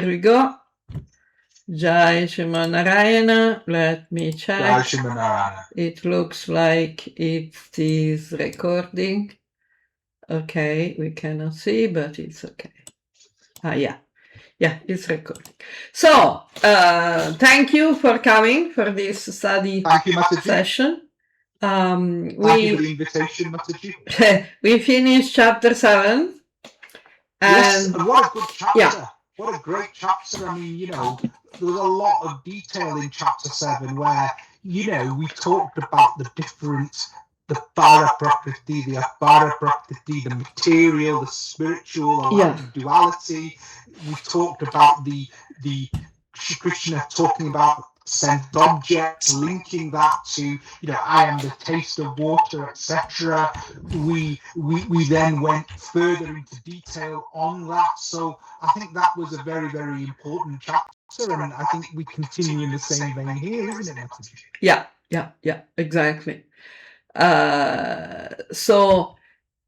Here we go. Jai Shimanarayana. Let me check. Jai Shimanarayana. It looks like it is recording. Okay, we cannot see, but it's okay. Yeah, it's recording. So, thank you for coming for this study session. Thank you for the invitation, Mataji. We finished chapter 7. Yes, and what a good chapter. Yeah. What a great chapter. I mean, there's a lot of detail in chapter 7 where, we talked about the para prakriti, the apara prakriti, the material, the spiritual, the duality. We talked about the Krishna talking about sense objects, linking that to, I am the taste of water, etc. We then went further into detail on that. So I think that was a very, very important chapter, and I think we continue in the same vein here, isn't it, Mataji? Yeah, exactly. So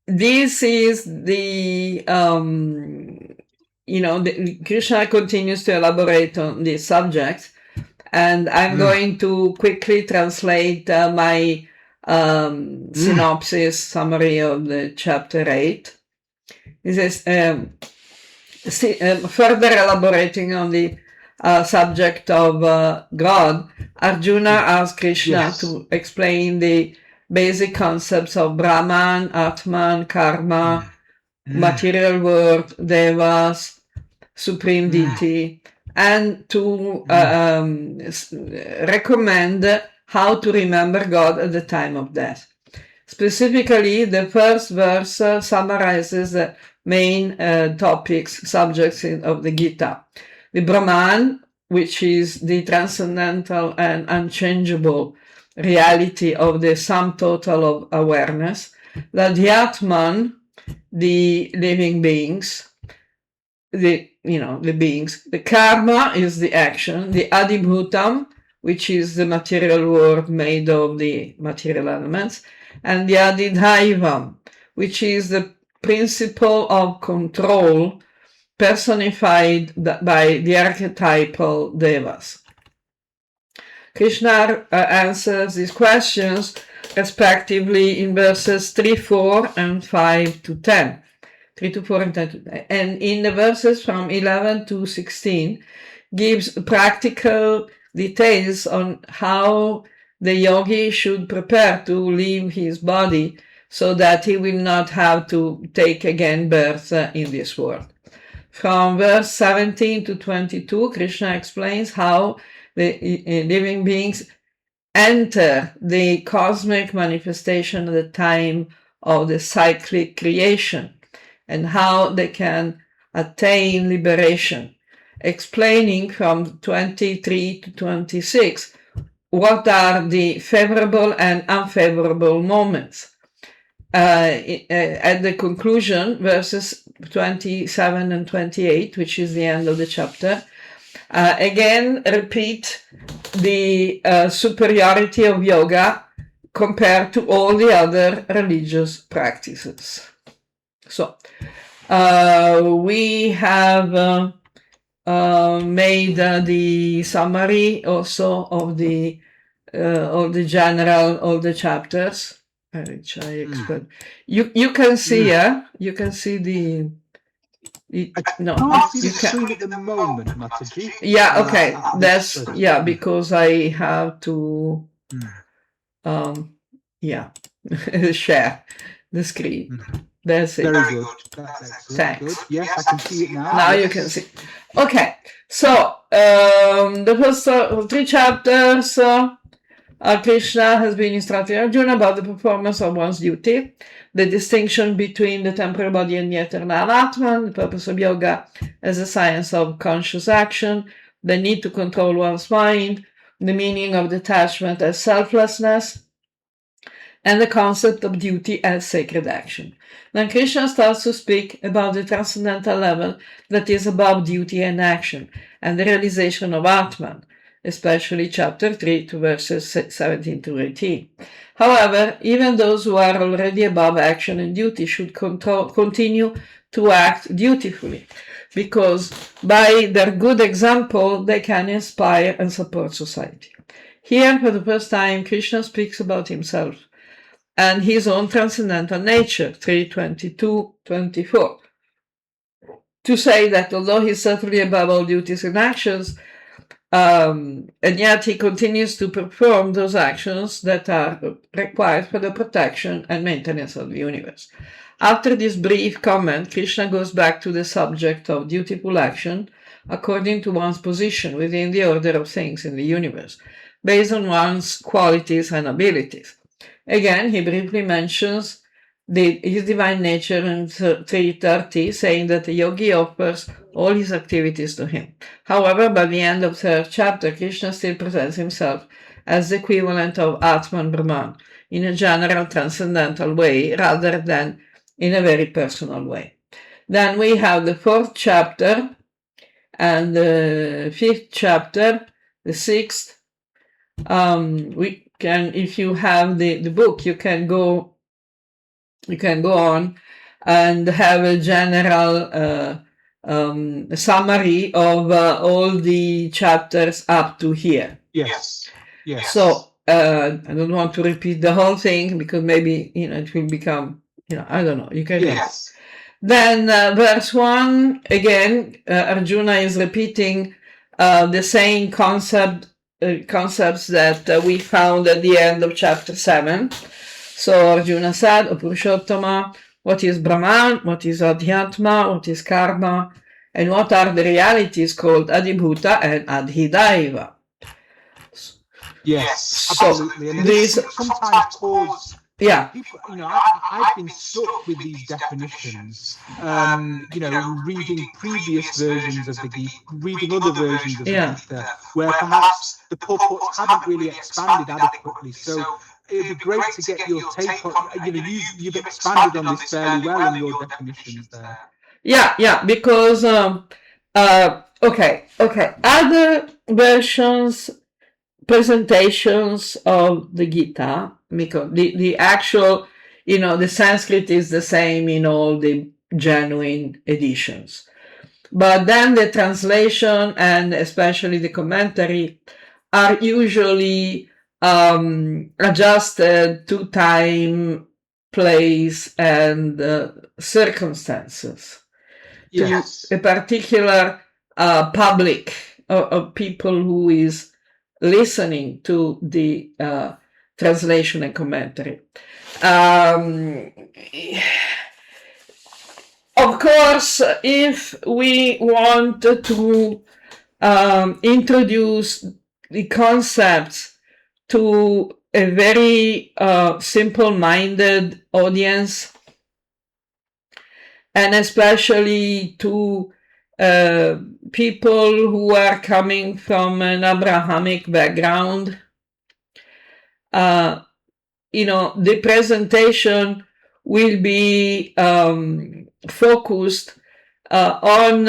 this is the Krishna continues to elaborate on this subject, and I'm going to quickly translate my synopsis summary of the chapter 8. This is further elaborating on the subject of God. Arjuna asked Krishna to explain the basic concepts of Brahman, Atman, Karma, material world, Devas, supreme deity, and to recommend how to remember God at the time of death. Specifically, the first verse summarizes the main subjects of the Gita. The Brahman, which is the transcendental and unchangeable reality of the sum total of awareness. The Atman, the living beings, the beings. The karma is the action. The adibhutam, which is the material world made of the material elements, and the adidhaivam, which is the principle of control personified by the archetypal devas. Krishna answers these questions respectively in verses 3, 4, and 5 to 10. 3 to 4 and 10 to 10. And in the verses from 11 to 16 gives practical details on how the yogi should prepare to leave his body so that he will not have to take again birth in this world. From verse 17 to 22, Krishna explains how the living beings enter the cosmic manifestation at the time of the cyclic creation and how they can attain liberation, explaining from 23 to 26 what are the favorable and unfavorable moments. At the conclusion, verses 27 and 28, which is the end of the chapter, again repeat the superiority of yoga compared to all the other religious practices. So we have made the summary also of the general, all the chapters, which I explained. You can see, you can see the. No, you can at the moment, Mataji. Yeah, okay. That's because I have to share the screen. That's it. Very good. Thanks. Good. Yes, I can see it now. Now you can see. Okay, so the first 3 chapters, Krishna has been instructing Arjuna about the performance of one's duty, the distinction between the temporal body and the eternal Atman, the purpose of yoga as a science of conscious action, the need to control one's mind, the meaning of detachment as selflessness, and the concept of duty as sacred action. Then Krishna starts to speak about the transcendental level that is above duty and action, and the realization of Atman, especially chapter 3 to verses 17 to 18. However, even those who are already above action and duty should continue to act dutifully. because by their good example, they can inspire and support society. Here, for the first time, Krishna speaks about himself and his own transcendental nature, 3:22-24, to say that although he's certainly above all duties and actions, and yet he continues to perform those actions that are required for the protection and maintenance of the universe. After this brief comment, Krishna goes back to the subject of dutiful action according to one's position within the order of things in the universe, based on one's qualities and abilities. Again, he briefly mentions his divine nature in 3:30, saying that the yogi offers all his activities to him. However, by the end of third chapter, Krishna still presents himself as the equivalent of Atman Brahman in a general transcendental way rather than in a very personal way. Then we have the fourth chapter and the fifth chapter, the sixth. We can, if you have the book, you can go on and have a general summary of all the chapters up to here. Yes. Yes. So I don't want to repeat the whole thing because maybe it will become I don't know. You can read. Yes. Then verse 1 again, Arjuna is repeating the same concepts that we found at the end of chapter 7. So Arjuna said, O Purushottama, what is Brahman, what is Adhyatma, what is Karma, and what are the realities called Adibhuta and Adhidaiva? Yes, absolutely. And this sometimes cause people, I've been stuck with these definitions. Reading previous versions of the Gita, reading other versions of the Gita, where perhaps the purports haven't really expanded adequately. So it'd be great to get your take on. You've expanded on this fairly well in your definitions there. Yeah, because other versions, presentations of the Gita, because the actual, the Sanskrit is the same in all the genuine editions. But then the translation and especially the commentary are usually adjusted to time, place, and circumstances. Yes. To a particular public of people who is listening to the translation and commentary. Of course, if we want to introduce the concepts to a very simple-minded audience, and especially to people who are coming from an Abrahamic background, the presentation will be focused on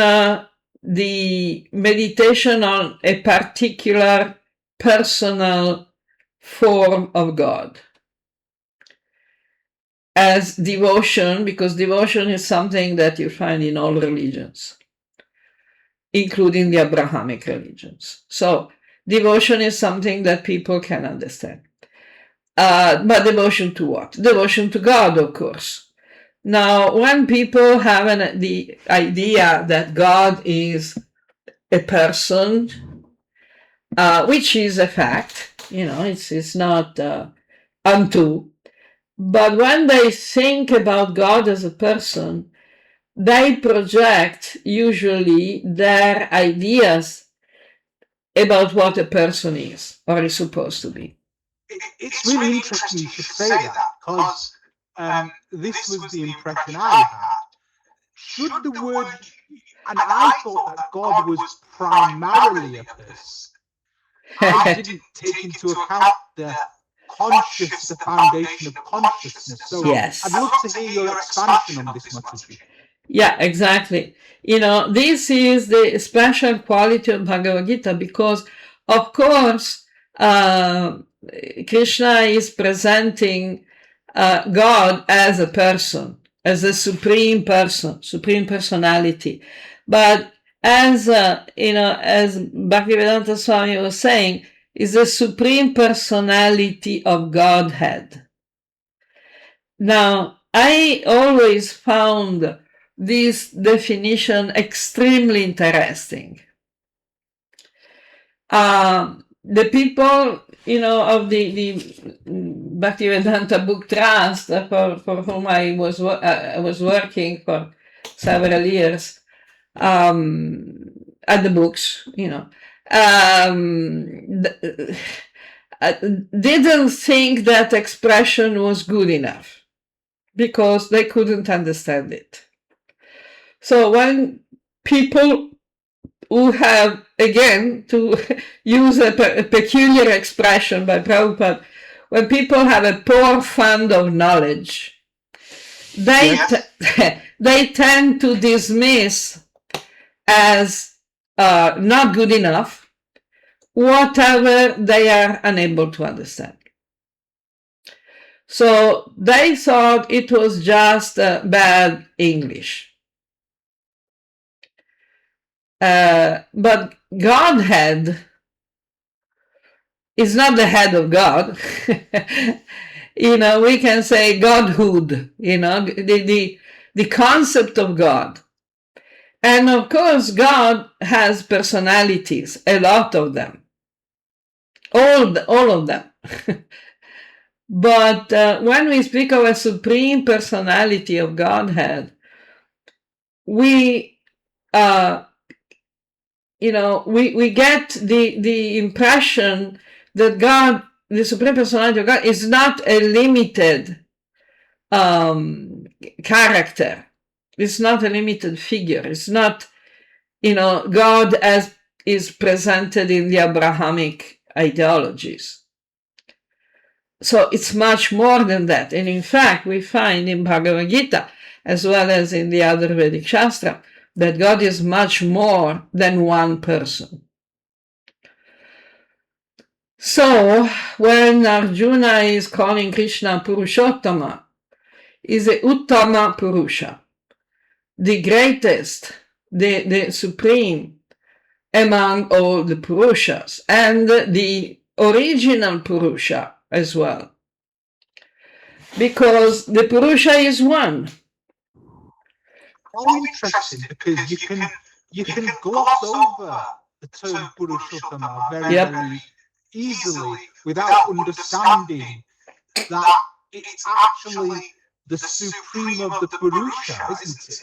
the meditation on a particular personal form of God as devotion, because devotion is something that you find in all religions, including the Abrahamic religions. So devotion is something that people can understand. But devotion to what? Devotion to God, of course. Now, when people have the idea that God is a person, which is a fact, it's not untrue, but when they think about God as a person, they project usually their ideas about what a person is or is supposed to be. It's really interesting you should say that, because this was the impression I had. Should the word, and I thought that God was primarily a person. I didn't take into account the foundation of consciousness. So yes. I'd love to hear your expansion on this, Mataji. Yeah, exactly. This is the special quality of Bhagavad Gita because, of course, Krishna is presenting God as a person, as a supreme person, supreme personality. But as as Bhaktivedanta Swami was saying, is the supreme personality of Godhead. Now, I always found this definition extremely interesting. The people, of the Bhaktivedanta Book Trust, for whom I was working for several years, at the books, didn't think that expression was good enough because they couldn't understand it. So when people who have, again, to use a peculiar expression by Prabhupada, when people have a poor fund of knowledge, they tend to dismiss as not good enough whatever they are unable to understand. So they thought it was just bad English. But Godhead is not the head of God. We can say Godhood, the concept of God. And of course, God has personalities, a lot of them, all of them. But when we speak of a supreme personality of Godhead, we get the impression that God, the supreme personality of God, is not a limited character. It's not a limited figure. It's not, God as is presented in the Abrahamic ideologies. So it's much more than that. And in fact, we find in Bhagavad Gita, as well as in the other Vedic Shastra, that God is much more than one person. So when Arjuna is calling Krishna Purushottama, is a Uttama Purusha, the greatest, the supreme among all the Purushas, and the original Purusha as well. Because the Purusha is one. Very interesting, because you can gloss over the term Purushottama very easily without understanding that it's actually the supreme of the Purusha, isn't it,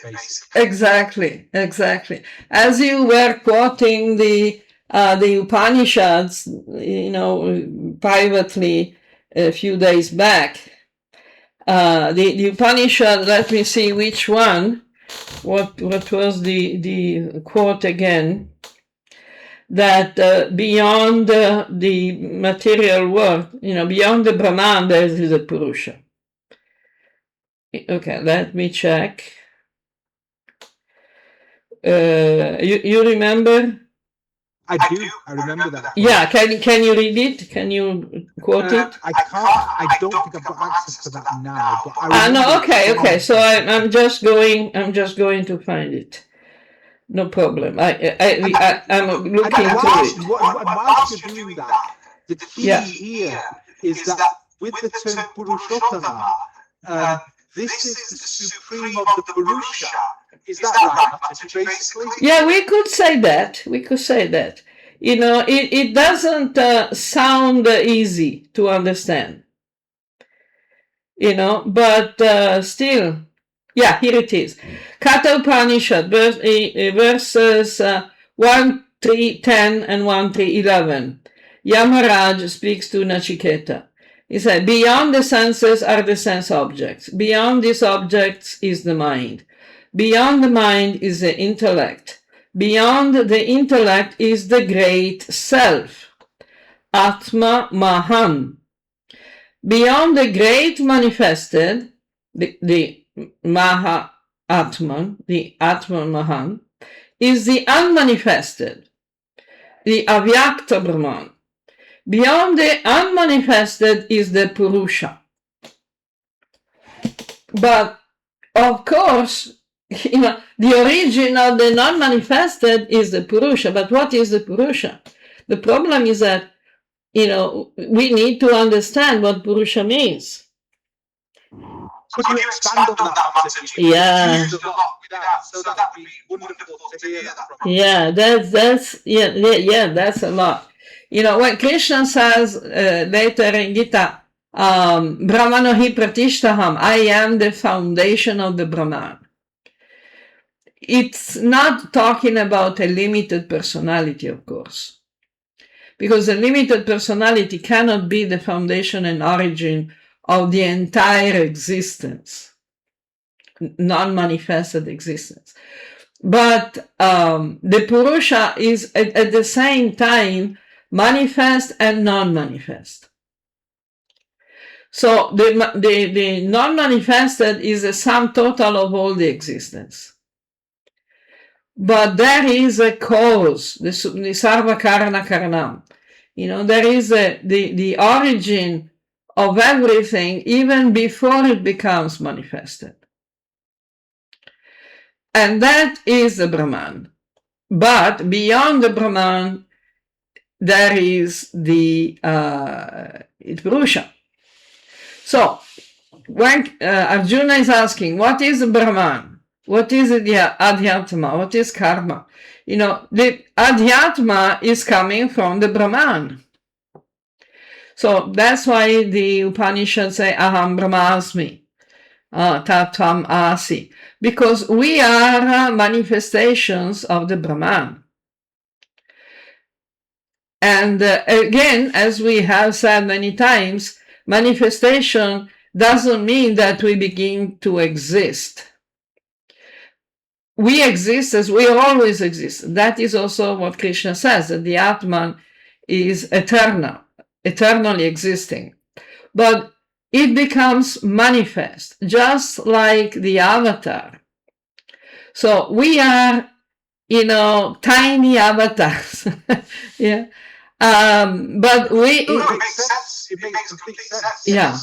basically? Exactly. As you were quoting the Upanishads, privately a few days back, the Upanishad, let me see which one, what was the quote again, that beyond the material world, beyond the Brahman, there is a Purusha. Okay, let me check. You remember? I do. I remember that. Yeah, can you read it? Can you quote it? I can't. I don't think I've got access to that now. But no. Okay. So I'm just going to find it. No problem. I'm looking to it. Whilst you're doing that, the key here is that with the term Purushottama, this is the supreme of the Purusha. Is that right, basically? Yeah, we could say that. It doesn't sound easy to understand. But still, yeah, here it is. Katha Upanishad, verses 1, 3, 10 and 1, 3, 11. Yamaraj speaks to Nachiketa. He said, beyond the senses are the sense objects. Beyond these objects is the mind. Beyond the mind is the intellect. Beyond the intellect is the great self, Atma Mahan. Beyond the great manifested, the Maha Atman, the Atma Mahan, is the unmanifested, the Avyakta Brahman. Beyond the unmanifested is the Purusha. But, of course, the origin of the non-manifested is the Purusha. But what is the Purusha? The problem is that, we need to understand what Purusha means. Could you expand on that, Mataji? Yeah. So that would be wonderful to hear that from. Yeah, that's a lot. When Krishna says later in Gita, Brahmano hi pratishtaham, I am the foundation of the Brahman. It's not talking about a limited personality, of course, because a limited personality cannot be the foundation and origin of the entire existence, non-manifested existence. But the Purusha is at the same time manifest and non-manifest. So the non-manifested is the sum total of all the existence. But there is a cause, the Sarva Karana Karanam. There is the origin of everything even before it becomes manifested. And that is the Brahman. But beyond the Brahman, there is the Purusha. So, when Arjuna is asking, what is the Brahman? What is the Adhyatma? What is karma? The Adhyatma is coming from the Brahman. So that's why the Upanishads say, Aham Brahmasmi, Tattvam Asi. Because we are manifestations of the Brahman. And again, as we have said many times, manifestation doesn't mean that we begin to exist. We exist as we always exist. That is also what Krishna says, that the Atman is eternal, eternally existing. But it becomes manifest, just like the avatar. So we are, tiny avatars. Yeah. But we... it makes sense. It makes complete sense. Yeah.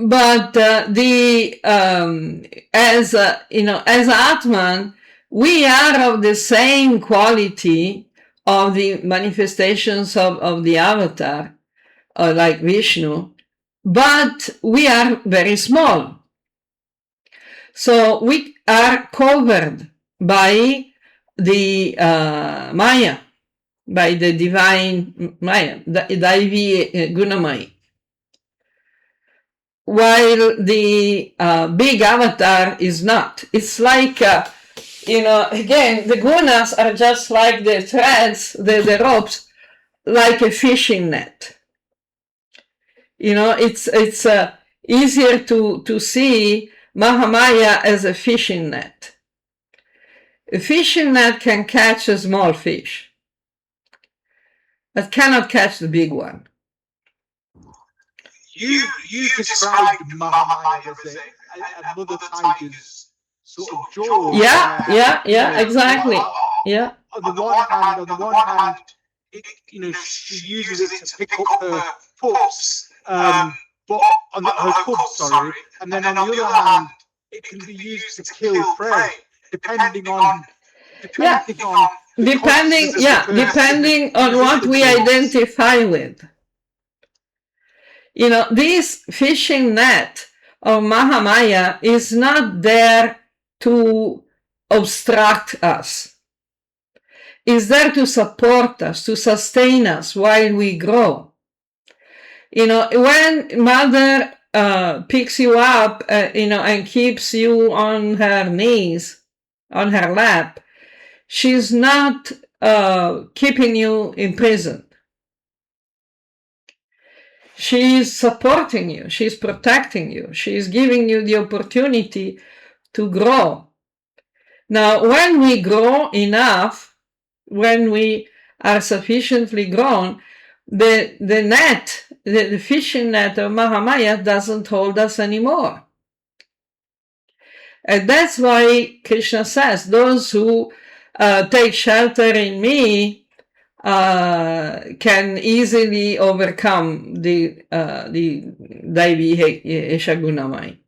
But as Atman, we are of the same quality of the manifestations of the avatar, like Vishnu, but we are very small. So we are covered by the Maya, by the divine Maya, Daivi Gunamai. While the big avatar is not. It's like, again, the gunas are just like the threads, the ropes, like a fishing net. It's easier to see Mahamaya as a fishing net. A fishing net can catch a small fish, but cannot catch the big one. You described Mahamaya as a mother tiger's sort of jaw. Yeah, exactly. Yeah. On the one hand, she uses it to pick up her pups, but her cubs, sorry. And then on the other hand, it can be used to kill prey, depending on what we identify with. This fishing net of Mahamaya is not there to obstruct us. It's there to support us, to sustain us while we grow. When mother picks you up, and keeps you on her knees, on her lap, she's not keeping you imprisoned. She's supporting you, she's protecting you, she's giving you the opportunity to grow. Now, when we grow enough, when we are sufficiently grown, the net, the fishing net of Mahamaya doesn't hold us anymore. And that's why Krishna says, those who take shelter in me can easily overcome the Daivi Eshagunamai.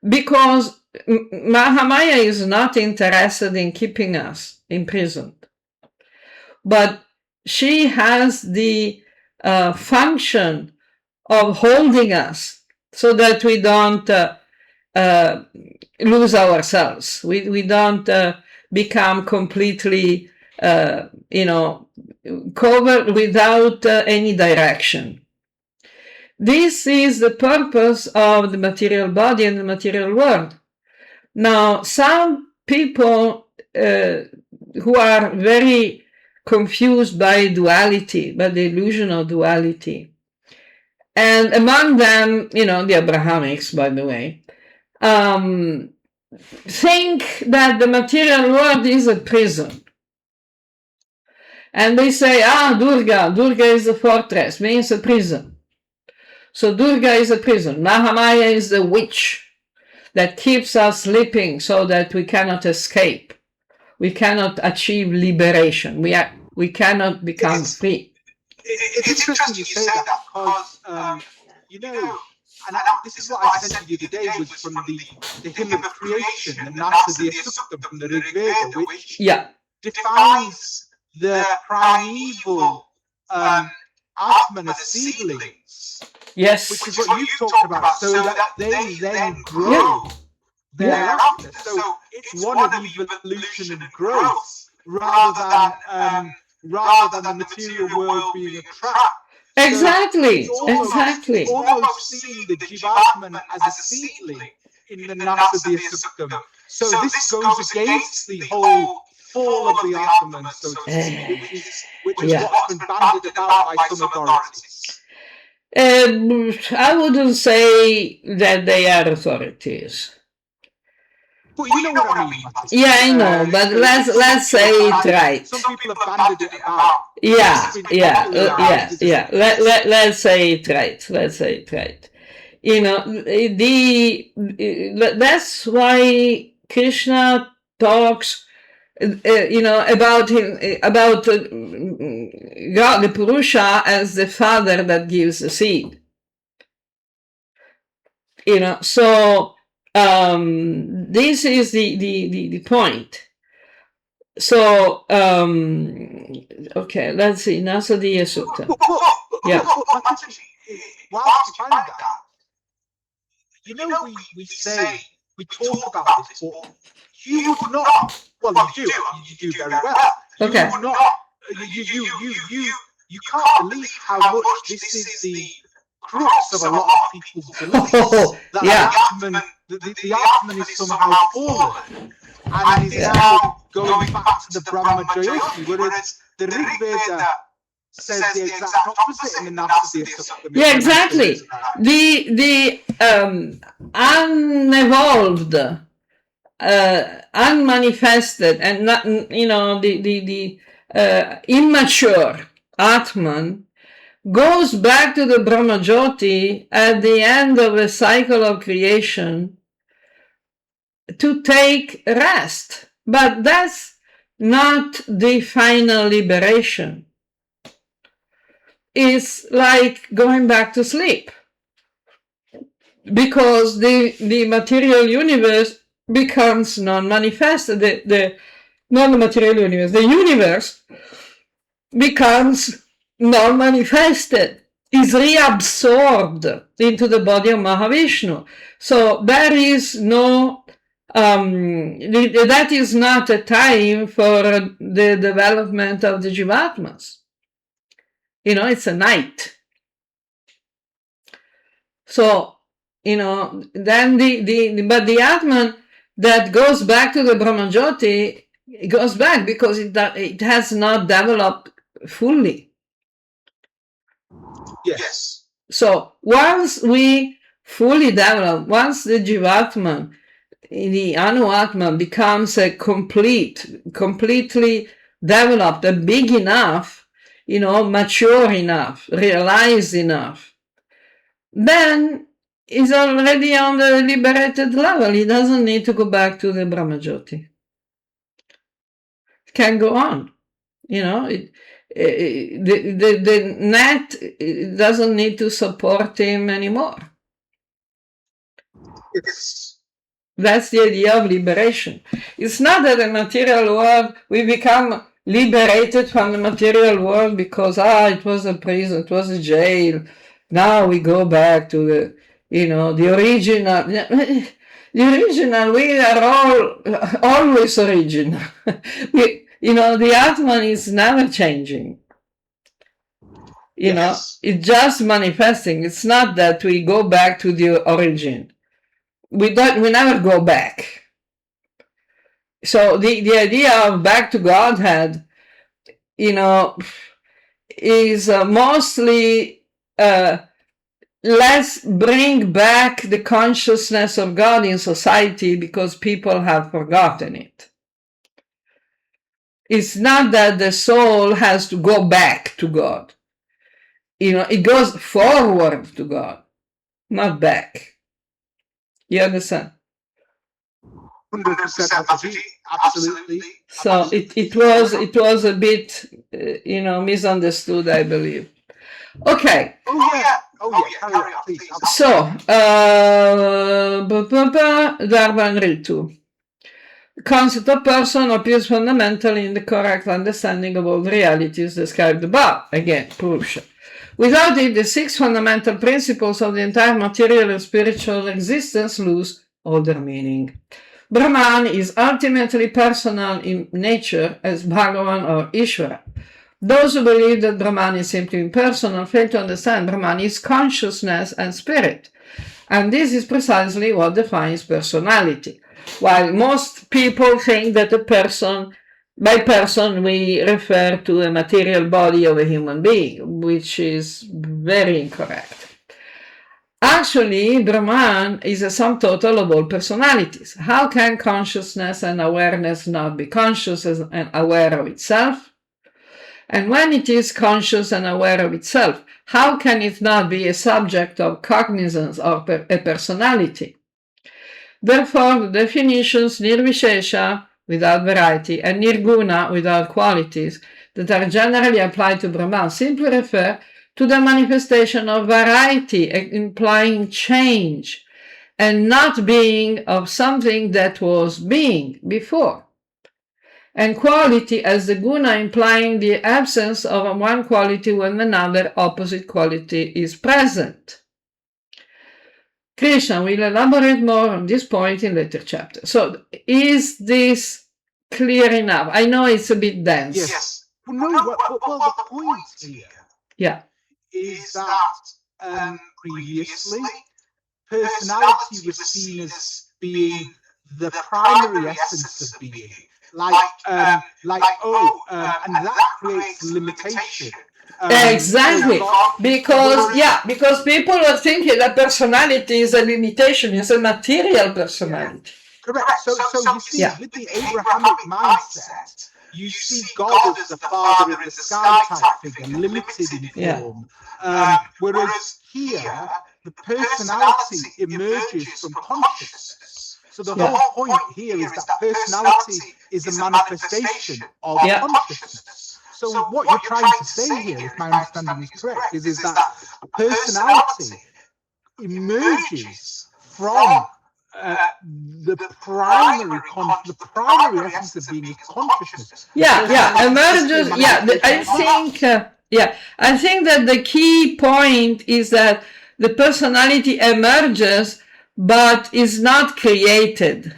because Mahamaya is not interested in keeping us imprisoned, but she has the function of holding us so that we don't lose ourselves. We don't become completely, covered without any direction. This is the purpose of the material body and the material world. Now, some people who are very confused by duality, by the illusion of duality, and among them, the Abrahamics, by the way, think that the material world is a prison. And they say, Durga is a fortress, means a prison. So Durga is a prison. Mahamaya is the witch that keeps us sleeping so that we cannot escape. We cannot achieve liberation. We cannot become free. It's interesting you say that because, and this is what I sent you the other day, was from the hymn of creation, the Mataji Sukta from the Rig Veda, which defines the primeval Atman as seedlings. Yes. Which is what you talked about, so that they then grow thereafter. So it's one of evolution and growth rather than the material world being a trap. Exactly. So it's almost seeing the Jivatman as a seedling in the Mataji Sukta. So this goes against the whole fall of the Atman, so to speak, which is what's been bandied about by some authorities. I wouldn't say that they are authorities. But you know what I mean. Yeah, I know, but let's say it right. Some people have bandied it about. Let's say it right. Let's say it right. That's why Krishna talks about God, the Purusha, as the father that gives the seed. So this is the point. So okay, let's see. Mataji Sukta. Yeah. Whilst you find that, we talk about this, but you would not. Well, you do very well. Okay. You would not. You can't believe how much this is the crux of a lot of people's beliefs. The Atman is somehow fallen and is now going back to the Brahma Jyoti, whereas the Rig Veda says the exact opposite in the Mataji Sukta. Yeah, exactly. The unevolved, unmanifested, and not, the immature Atman goes back to the Brahma Jyoti at the end of a cycle of creation to take rest. But that's not the final liberation. It's like going back to sleep. Because the material universe becomes non-manifested. Not the material universe, the universe becomes non-manifested, is reabsorbed into the body of Mahavishnu. So there is no, that is not a time for the development of the Jivatmas. It's a night. So, then but the Atman that goes back to the Brahma Jyoti, it goes back because it has not developed fully. Yes. So once we fully develop, once the Jivatman, the Anuatman becomes a completely developed, and big enough, mature enough, realized enough, then is already on the liberated level. He doesn't need to go back to the Brahma Jyoti. It can go on. The net doesn't need to support him anymore. It's That's the idea of liberation. It's not that the material world, we become liberated from the material world because, it was a prison, it was a jail. Now we go back to the, the original. The original, we are all always original. The Atman is never changing. It's just manifesting. It's not that we go back to the origin. We never go back. So the idea of back to Godhead, is mostly let's bring back the consciousness of God in society because people have forgotten it. It's not that the soul has to go back to God. It goes forward to God, not back. You understand? 100% Mataji, absolutely. So it was a bit, misunderstood, I believe. Okay. Oh yeah, carry on, please. So, Dharma Ritu. The concept of person appears fundamental in the correct understanding of all the realities described above. Again, Purusha. Without it, the 6 fundamental principles of the entire material and spiritual existence lose all their meaning. Brahman is ultimately personal in nature as Bhagavan or Ishvara. Those who believe that Brahman is simply impersonal fail to understand Brahman is consciousness and spirit. And this is precisely what defines personality. While most people think that a person, by person we refer to a material body of a human being, which is very incorrect. Actually, Brahman is a sum total of all personalities. How can consciousness and awareness not be conscious and aware of itself? And when it is conscious and aware of itself, how can it not be a subject of cognizance or a personality? Therefore, the definitions nirvishesha, without variety, and nirguna, without qualities, that are generally applied to Brahman simply refer to the manifestation of variety, implying change, and not being of something that was being before. And quality as the guna, implying the absence of one quality when another opposite quality is present. Krishna will elaborate more on this point in later chapters. So, is this clear enough? I know it's a bit dense. Yes. Well, the point here is that previously personality was seen as being the primary essence of being. And that creates limitation. Exactly, because people are thinking that personality is a limitation, it's a material personality. Correct. So you see, with the Abrahamic mindset, you see God as the father of the sky type figure, limited in form. Whereas here, the personality emerges from consciousness. So the whole point here is that personality is a manifestation of consciousness. So what you're trying to say here, if my understanding is correct, is that personality emerges from the primary essence of being is consciousness. Emerges. I think that the key point is that the personality emerges, but is not created.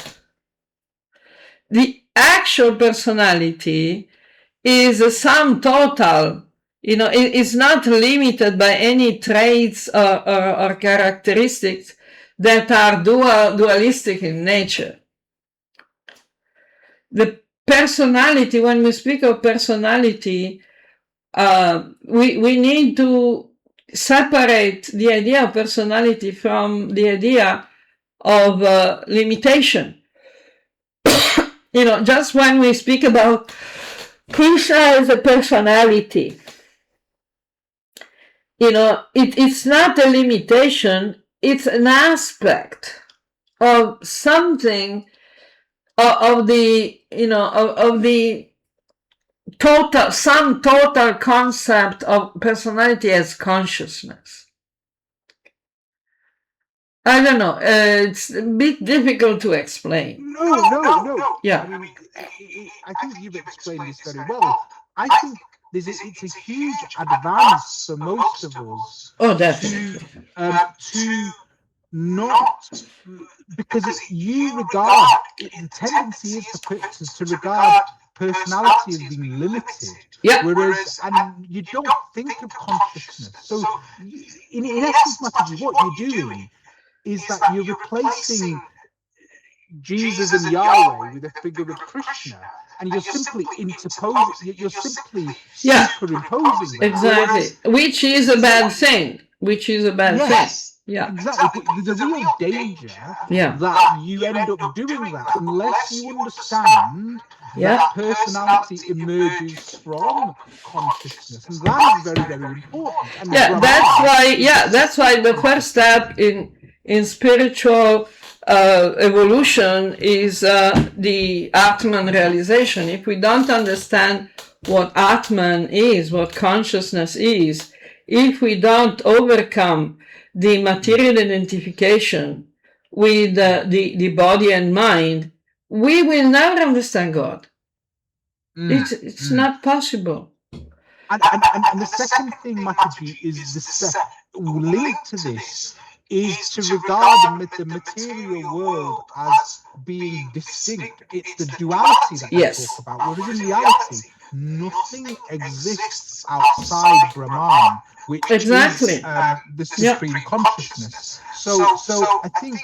The actual personality is a sum total. It is not limited by any traits or characteristics that are dualistic in nature. The personality, when we speak of personality, we need to separate the idea of personality from the idea of limitation. Just when we speak about Krishna as a personality, it's not a limitation, it's an aspect of something of the total concept of personality as consciousness. I don't know. It's a bit difficult to explain. No. Yeah. I think you've explained this very well. I think it's a huge advance for most of us. Oh, definitely. To not, because you regard the tendency is to regard personality as being limited. Yeah. Whereas, and you don't think of consciousness. So, in essence, Mataji, what you're doing is that you're replacing Jesus and Yahweh with a figure of Krishna, and you're simply interposing. You're simply superimposing. Exactly. Which is a bad thing. Which is a bad thing. Yeah. Exactly. But there's a real danger that you end up doing that unless you understand that personality emerges from consciousness, and that is very, very important. And that's why the first step in spiritual evolution is the Atman realization. If we don't understand what Atman is, what consciousness is, if we don't overcome the material identification with the body and mind, we will never understand God. It's not possible. And the second thing, Mataji, is the link to this is to regard the material world as being distinct. It's the duality that we talk about, whereas in reality, nothing exists outside Brahman, which is the supreme consciousness. So I think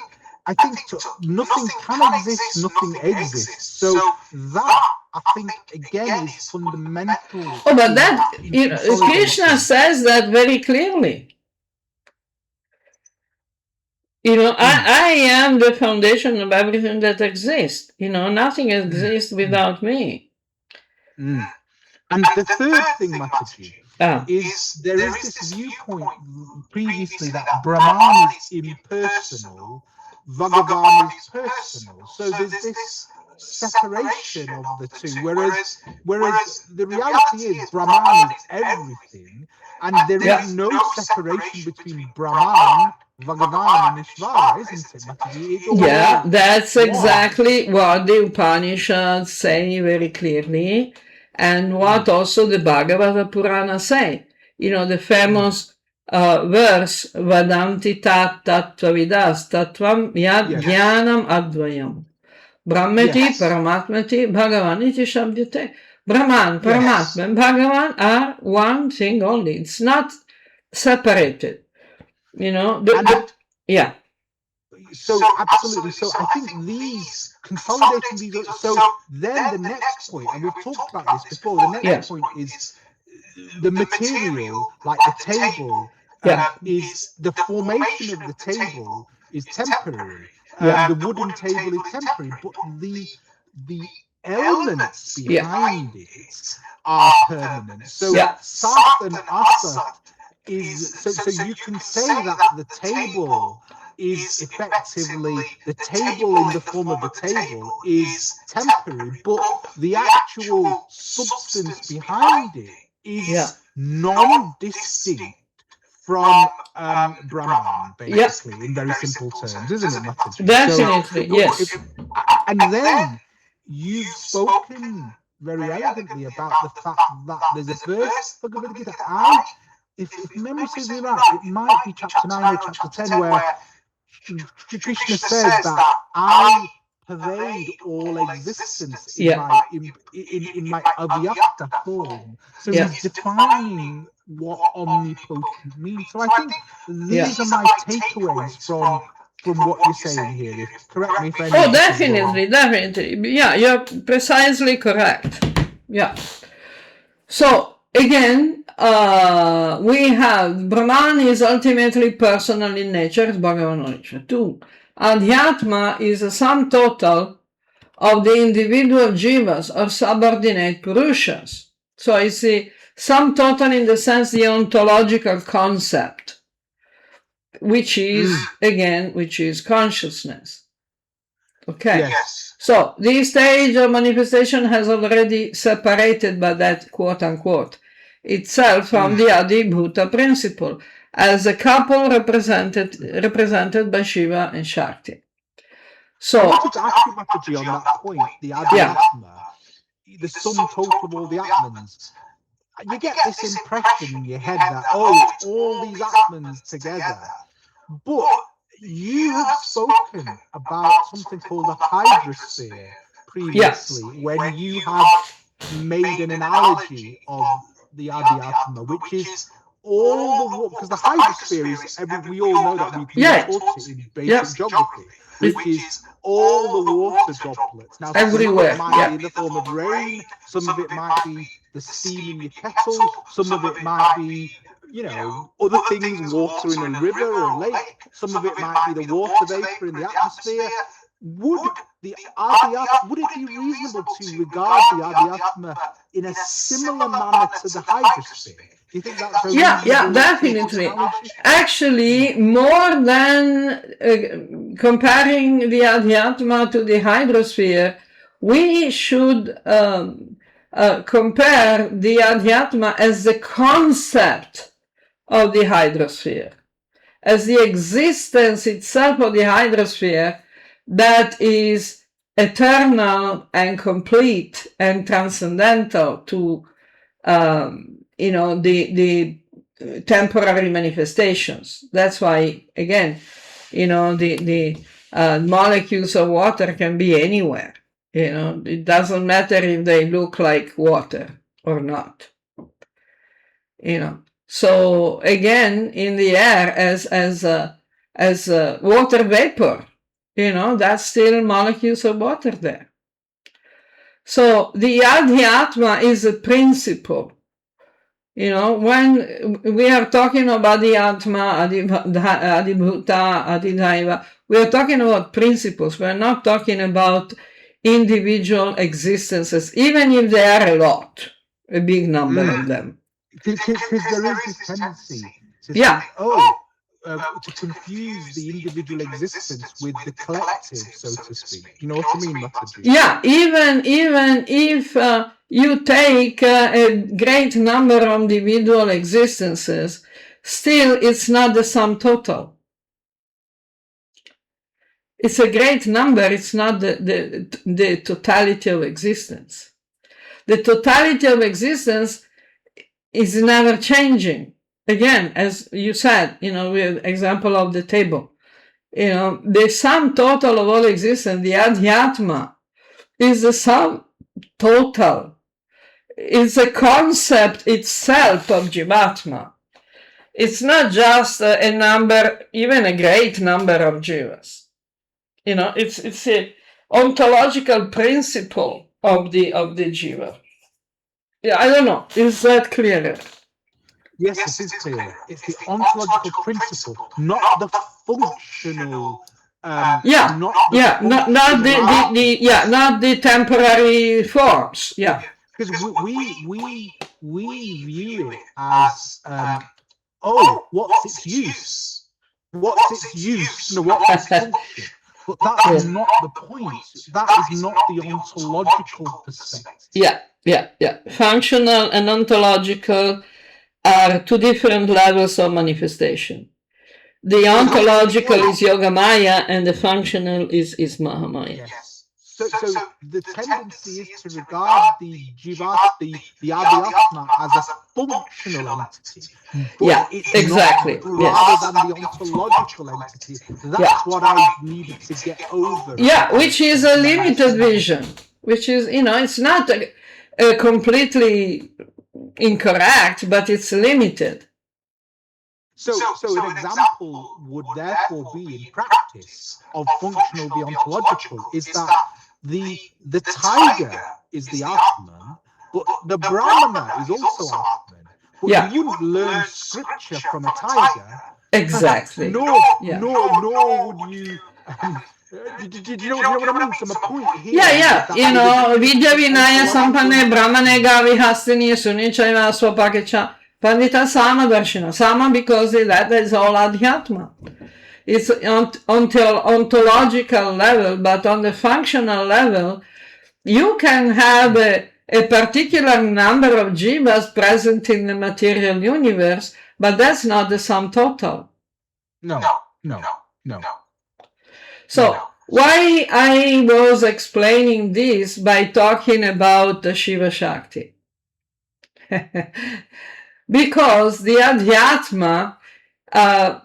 nothing can exist, nothing exists. So that, I think, again, is fundamental. Oh, but that, Krishna says that very clearly. I am the foundation of everything that exists. Nothing exists without me. And the third thing, Mataji, is there is this viewpoint previously that Brahman is impersonal, Bhagavan is personal. So there's this separation of the two, whereas the reality is Brahman is everything, and there is no separation between Brahman, Bhagavan, and Ishvara, isn't it, Mataji? That's exactly what the Upanishads say very clearly, and what also the Bhagavad Purana say. The famous verse, Vadanti tat tattvavidas tattvam yad jnanam advayam. Brahmati, Paramatmati, Bhagavaniti Shabdyate. Brahman, Paramatma, and Bhagavan are one thing only. It's not separated. So absolutely. So I think these consolidating these. So then the next point, and we've talked about this before. The next point is the material, like the table, is the formation of the table is temporary. The wooden table is temporary, but the elements behind it are permanent. So Sat and Asat is so you can say that the table is effectively the table in the form of the table is temporary, but the actual substance behind it is non-distinct from Brahman, basically, in very simple terms, isn't it, Mataji? Definitely, yes. And then you've spoken very elegantly about the fact that there's a verse for Bhagavad Gita. If memory serves me right, it might be chapter 9 or chapter 10, where Krishna says that I pervade all existence in my avyakta form. So he's defining what omnipotent means. So I think these are my takeaways from what you're saying here. Correct me if I'm wrong. Oh, definitely. Yeah, you're precisely correct. Yeah. So again, we have Brahman is ultimately personal in nature, as Bhagavan Orisha. 2. Adhyatma is a sum total of the individual jivas or subordinate purushas. So it's the sum total in the sense the ontological concept, which is consciousness. Okay. Yes. So this stage of manifestation has already separated by that quote unquote itself from the Adi Bhuta principle. as a couple represented by Shiva and Shakti. So I wanted to ask you, Mataji, on that point, the Adhyatma, the sum total of all the Atmans. You get this impression in your head that, it's all these Atmans together. But you have spoken about something called the hydrosphere previously, when you have made an analogy of the Adhyatma, which is all the, because the hydrosphere is, we all know that we taught it in basic geography, which is all the water droplets. Now, everywhere. Some of it might be in the form of rain, some of it might be the steam in your kettle, some of it might be, other things, water in a river or a lake, some of it might be the water vapor in the atmosphere. Would it be reasonable to regard the Adhyatma in a similar manner to the hydrosphere? Do you think that's a reasonable definitely. Analogy? Actually, more than comparing the Adhyatma to the hydrosphere, we should compare the Adhyatma as the concept of the hydrosphere, as the existence itself of the hydrosphere that is eternal and complete and transcendental to the temporary manifestations. That's why, again, the molecules of water can be anywhere. It doesn't matter if they look like water or not. So again, in the air as water vapor, that's still molecules of water there. So the Adhyatma is a principle. When we are talking about the Atma, Adibhuta, Adidaiva, we are talking about principles. We're not talking about individual existences, even if there are a big number of them. Because there is this tendency to think, to confuse the individual existence with the collective, so to speak. You know what I mean, Mataji? Yeah, even if you take a great number of individual existences, still it's not the sum total. It's a great number, it's not the totality of existence. The totality of existence is never changing. Again, as you said, with example of the table, the sum total of all existence, the Adhyatma, is the sum total. It's the concept itself of Jivatma. It's not just a number, even a great number of Jivas. It's a ontological principle of the Jiva. Yeah, I don't know. Is that clearer? Yes, it is clear. It's the ontological principle, not the functional. Not the temporary forms. Yeah, because we view it as what's its use? What's its use? What's its function? But that is not the point. That is not the ontological perspective. Yeah. Functional and ontological are two different levels of manifestation. The ontological is Yogamaya and the functional is Mahamaya. Yes. So the tendency is to regard the Adhyatma as a functional entity. Yeah, exactly. Rather than the ontological entity. That's what I needed to get over. Yeah, which is a limited vision. Which is, it's not a completely incorrect, but it's limited. So an example would therefore be in practice of functional deontological is that the tiger is the Atman, but the Brahmana is also Atman. But you wouldn't learn scripture from a tiger. Exactly. Nor would you. Do you know what I mean? From a point here. Vidya Vinaya Sampane Brahmane Gavi Hastini Sunichaiva Swapakecha Pandita Sama Darshana. Sama because that is all Adhyatma. It's on ontological level, but on the functional level, you can have a particular number of jivas present in the material universe, but that's not the sum total. No. So why I was explaining this by talking about the Shiva Shakti? Because the Adhyatma,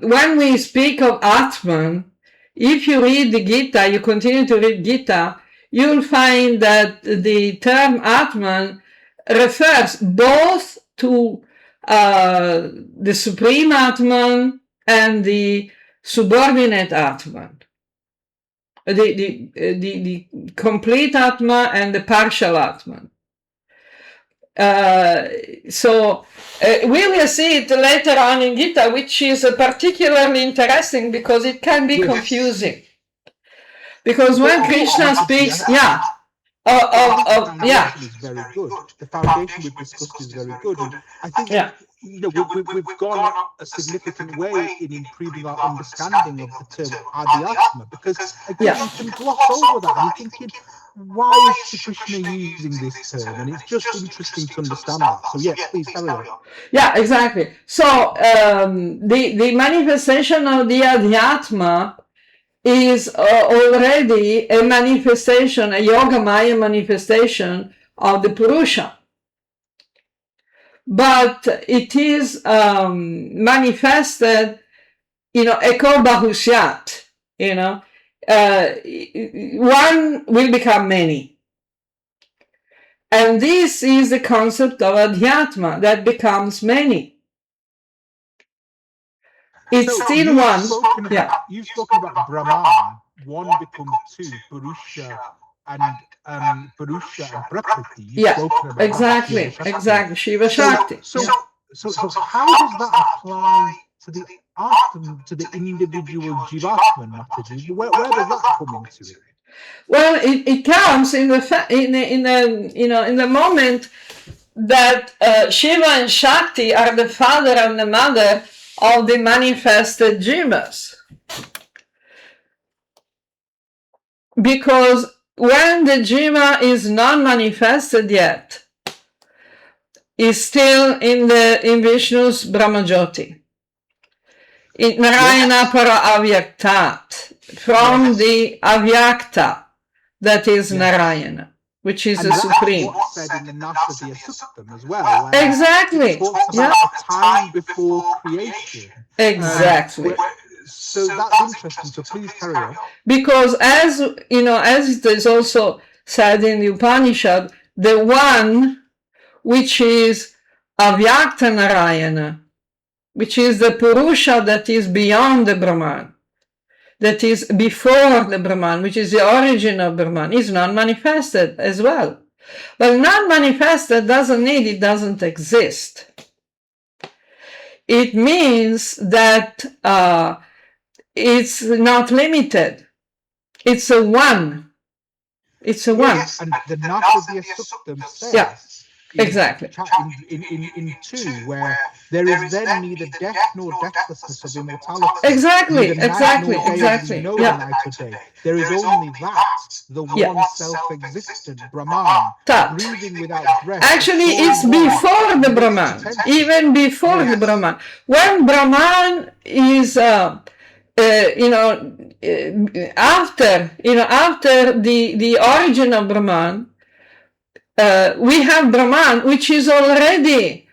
when we speak of Atman, if you read the Gita, you continue to read Gita, you'll find that the term Atman refers both to the Supreme Atman and the subordinate Atman. The complete Atma and the partial Atman. So we will see it later on in Gita, which is particularly interesting because it can be confusing. Because when Krishna speaks, The foundation is very good. The foundation we've discussed is very good, and I think we've gone a significant way in improving our understanding of the term Adhyatma, because again you can gloss over that and you're thinking, why is Sri Krishna using this term? And it's just interesting to understand that. So please carry on. Yeah, exactly. So the manifestation of the Adhyatma is already a manifestation, a Yogamaya manifestation of the Purusha. But it is manifested, eko bahusyat, one will become many. And this is the concept of Adhyatma, that becomes many. It's still one. You've spoken about Brahman, one becomes two, Purusha and Prakriti. Exactly. Shiva Shakti. So how does that apply to the Atman, to the individual Jivatman, Mataji? Where does that come into it? Well, it comes in the moment that Shiva and Shakti are the father and the mother of the manifested jivas. Because when the jiva is not manifested yet, is still in Vishnu's Brahmajyoti, in Narayana para avyaktat, from the avyakta that is Narayana, which is the supreme. What's said in the Mataji Suktam as well. Exactly. It talks about a time before creation. Exactly. So that's interesting. So please carry on. Because as it is also said in the Upanishad, the one which is Avyakta Narayana, which is the Purusha that is beyond the Brahman, that is before the Brahman, which is the origin of Brahman, is not manifested as well. But not manifested doesn't mean it doesn't exist. It means that it's not limited. It's a one. It's a one. And the Mataji Suktam says, exactly. In 2, where there is then neither death nor deathlessness of immortality. Exactly. No night or day. There is only that, the one self-existent Brahman, breathing without breath. Actually, it's before the Brahman, even before the Brahman. When Brahman is, after the origin of Brahman, we have Brahman, which is already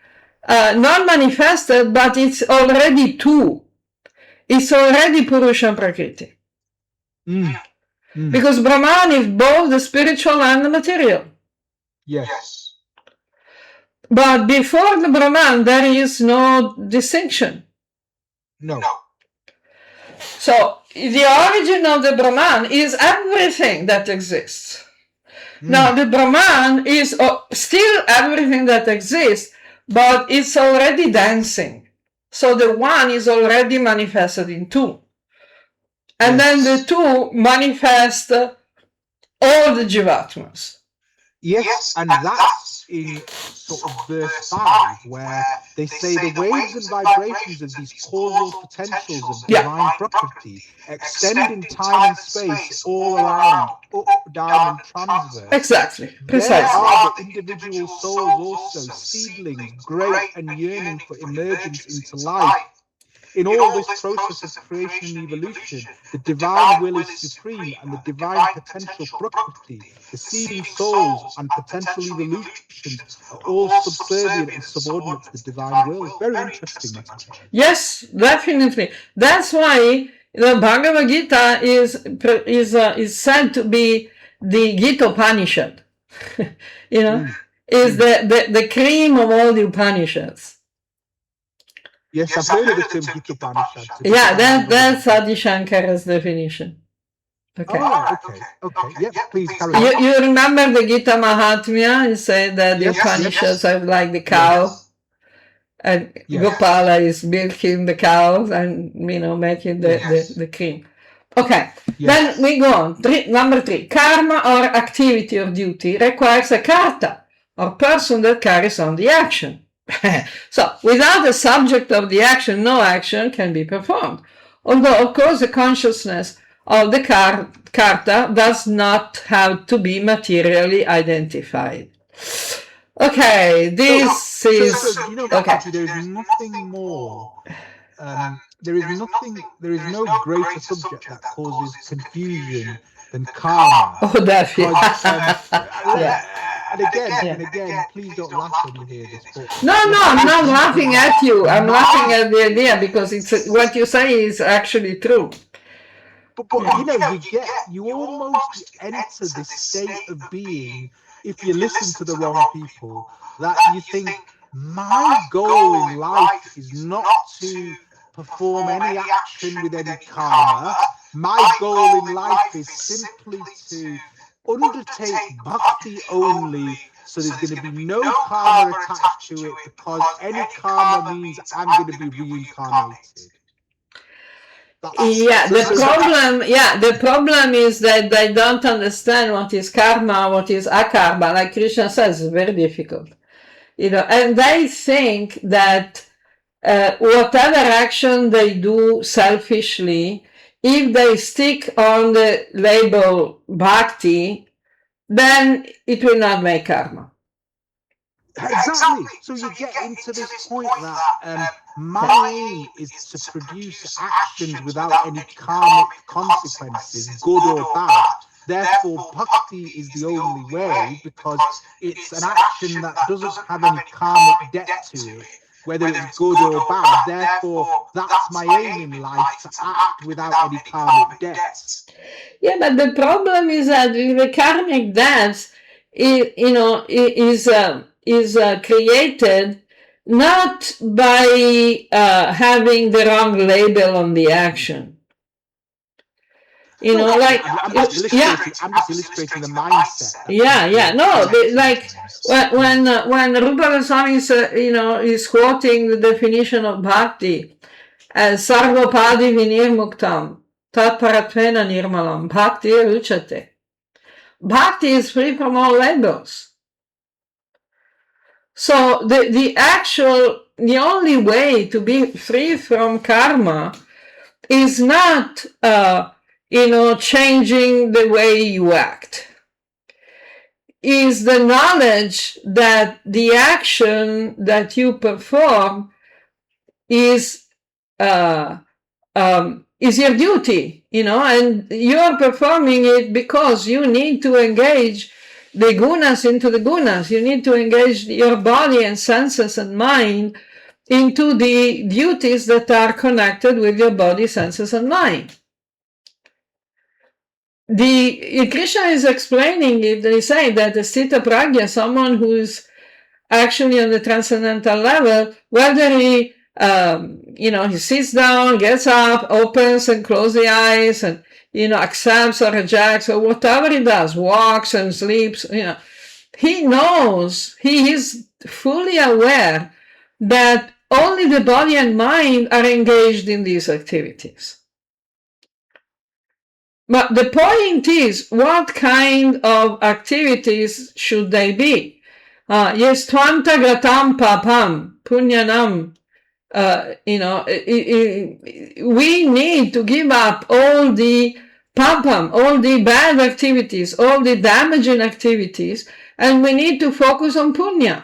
not manifested, but it's already two. It's already Purusha and Prakriti. Because Brahman is both the spiritual and the material. Yes. But before the Brahman, there is no distinction. No. So the origin of the Brahman is everything that exists. Now the Brahman is still everything that exists, but it's already dancing. So the one is already manifested in two. And then the two manifest all the Jivatmas. Yes, and that's in sort of verse 5, where they say the waves and vibrations of these causal potentials of divine property extend in time and space all around, up, down, and transverse. Exactly, There precisely. are the individual souls also, seedlings, great and yearning for emergence into life. In all this process of creation and evolution, the divine will is supreme, and the divine potential Prakriti, the seeding souls and potential evolutions are all subservient and subordinate to the divine will. Very interesting, Mataji. Yes, definitely. That's why the Bhagavad Gita is said to be the Gita Upanishad. Is the cream of all the Upanishads. Yes, I've heard of the term Gita Upanishad. Yeah, that's Adi Shankara's definition. Okay. Oh, okay. Yep, please carry on. You remember the Gita Mahatmya? You say that the Upanishads are like the cow, and Gopala is milking the cows and making the cream. Okay, then we go on. Number 3. Karma or activity or duty requires a karta or person that carries on the action. So, without the subject of the action, no action can be performed. Although, of course, the consciousness of the karta does not have to be materially identified. Okay, this is... okay. There is nothing more... there is no greater subject that causes confusion than karma. Oh, definitely. And again, please don't laugh when you hear this. No, I'm not laughing at you. I'm laughing at the idea because what you say is actually true. But you almost enter this state of being, if you listen to the wrong people, that you think, my goal in life is not to perform any action with any karma. My goal in life is simply to undertake bhakti only, so there's going to be no karma attached to it, because any karma means I'm going to be reincarnated. The problem is that they don't understand what is karma, what is akarma. Like Krishna says, it's very difficult. And they think that whatever action they do selfishly, if they stick on the label bhakti, then it will not make karma. Exactly. So you get into this point that my aim is to produce actions without any karmic consequences, good or bad. Therefore, bhakti is the only way, because it's an action that doesn't have any karmic debt to it, whether it's good or bad. Therefore, that's my aim in life, to act without any karmic debts. Yeah, but the problem is that the karmic debts, is created not by having the wrong label on the action. I'm just illustrating the mindset. When Rupa Goswami is quoting the definition of bhakti as sarvapadi vinirmuktam tat paratvena nirmalam bhakti ruchate. Bhakti is free from all labels. So the only way to be free from karma is not changing the way you act. Is the knowledge that the action that you perform is your duty, and you're performing it because you need to engage the gunas into the gunas. You need to engage your body and senses and mind into the duties that are connected with your body, senses, and mind. Krishna is explaining it. They say that the Sthita Prajna, someone who is actually on the transcendental level, whether he sits down, gets up, opens and closes the eyes, and accepts or rejects or whatever he does, walks and sleeps, he knows, he is fully aware that only the body and mind are engaged in these activities. But the point is, what kind of activities should they be? Yes, twanta gratam papam, punyanam. We need to give up all the papam, all the bad activities, all the damaging activities, and we need to focus on punya.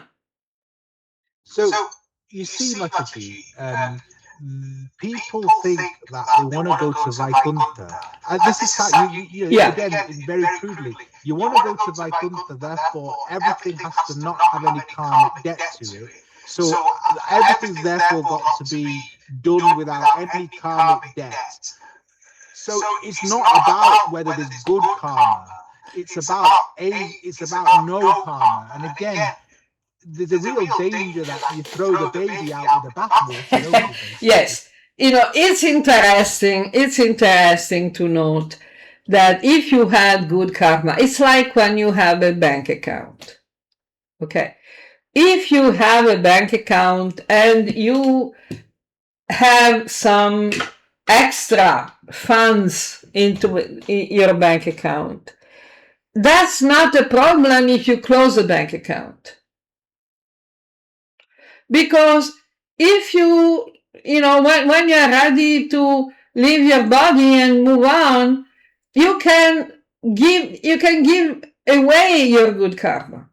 So you see, Mataji, people think that they want to go to Vaikuntha. This is how again, very crudely, you want to go to Vaikuntha, therefore everything has to not have any karmic debt to it. So everything's therefore got to be done without any karmic debt. So it's not about whether there's good karma. It's about no karma. And again, there's a real danger that you throw the baby out with the bathwater. Yes, it's interesting to note that if you had good karma, it's like when you have a bank account. Okay, if you have a bank account and you have some extra funds into your bank account, that's not a problem if you close a bank account. Because if you when you're ready to leave your body and move on, you can give away your good karma.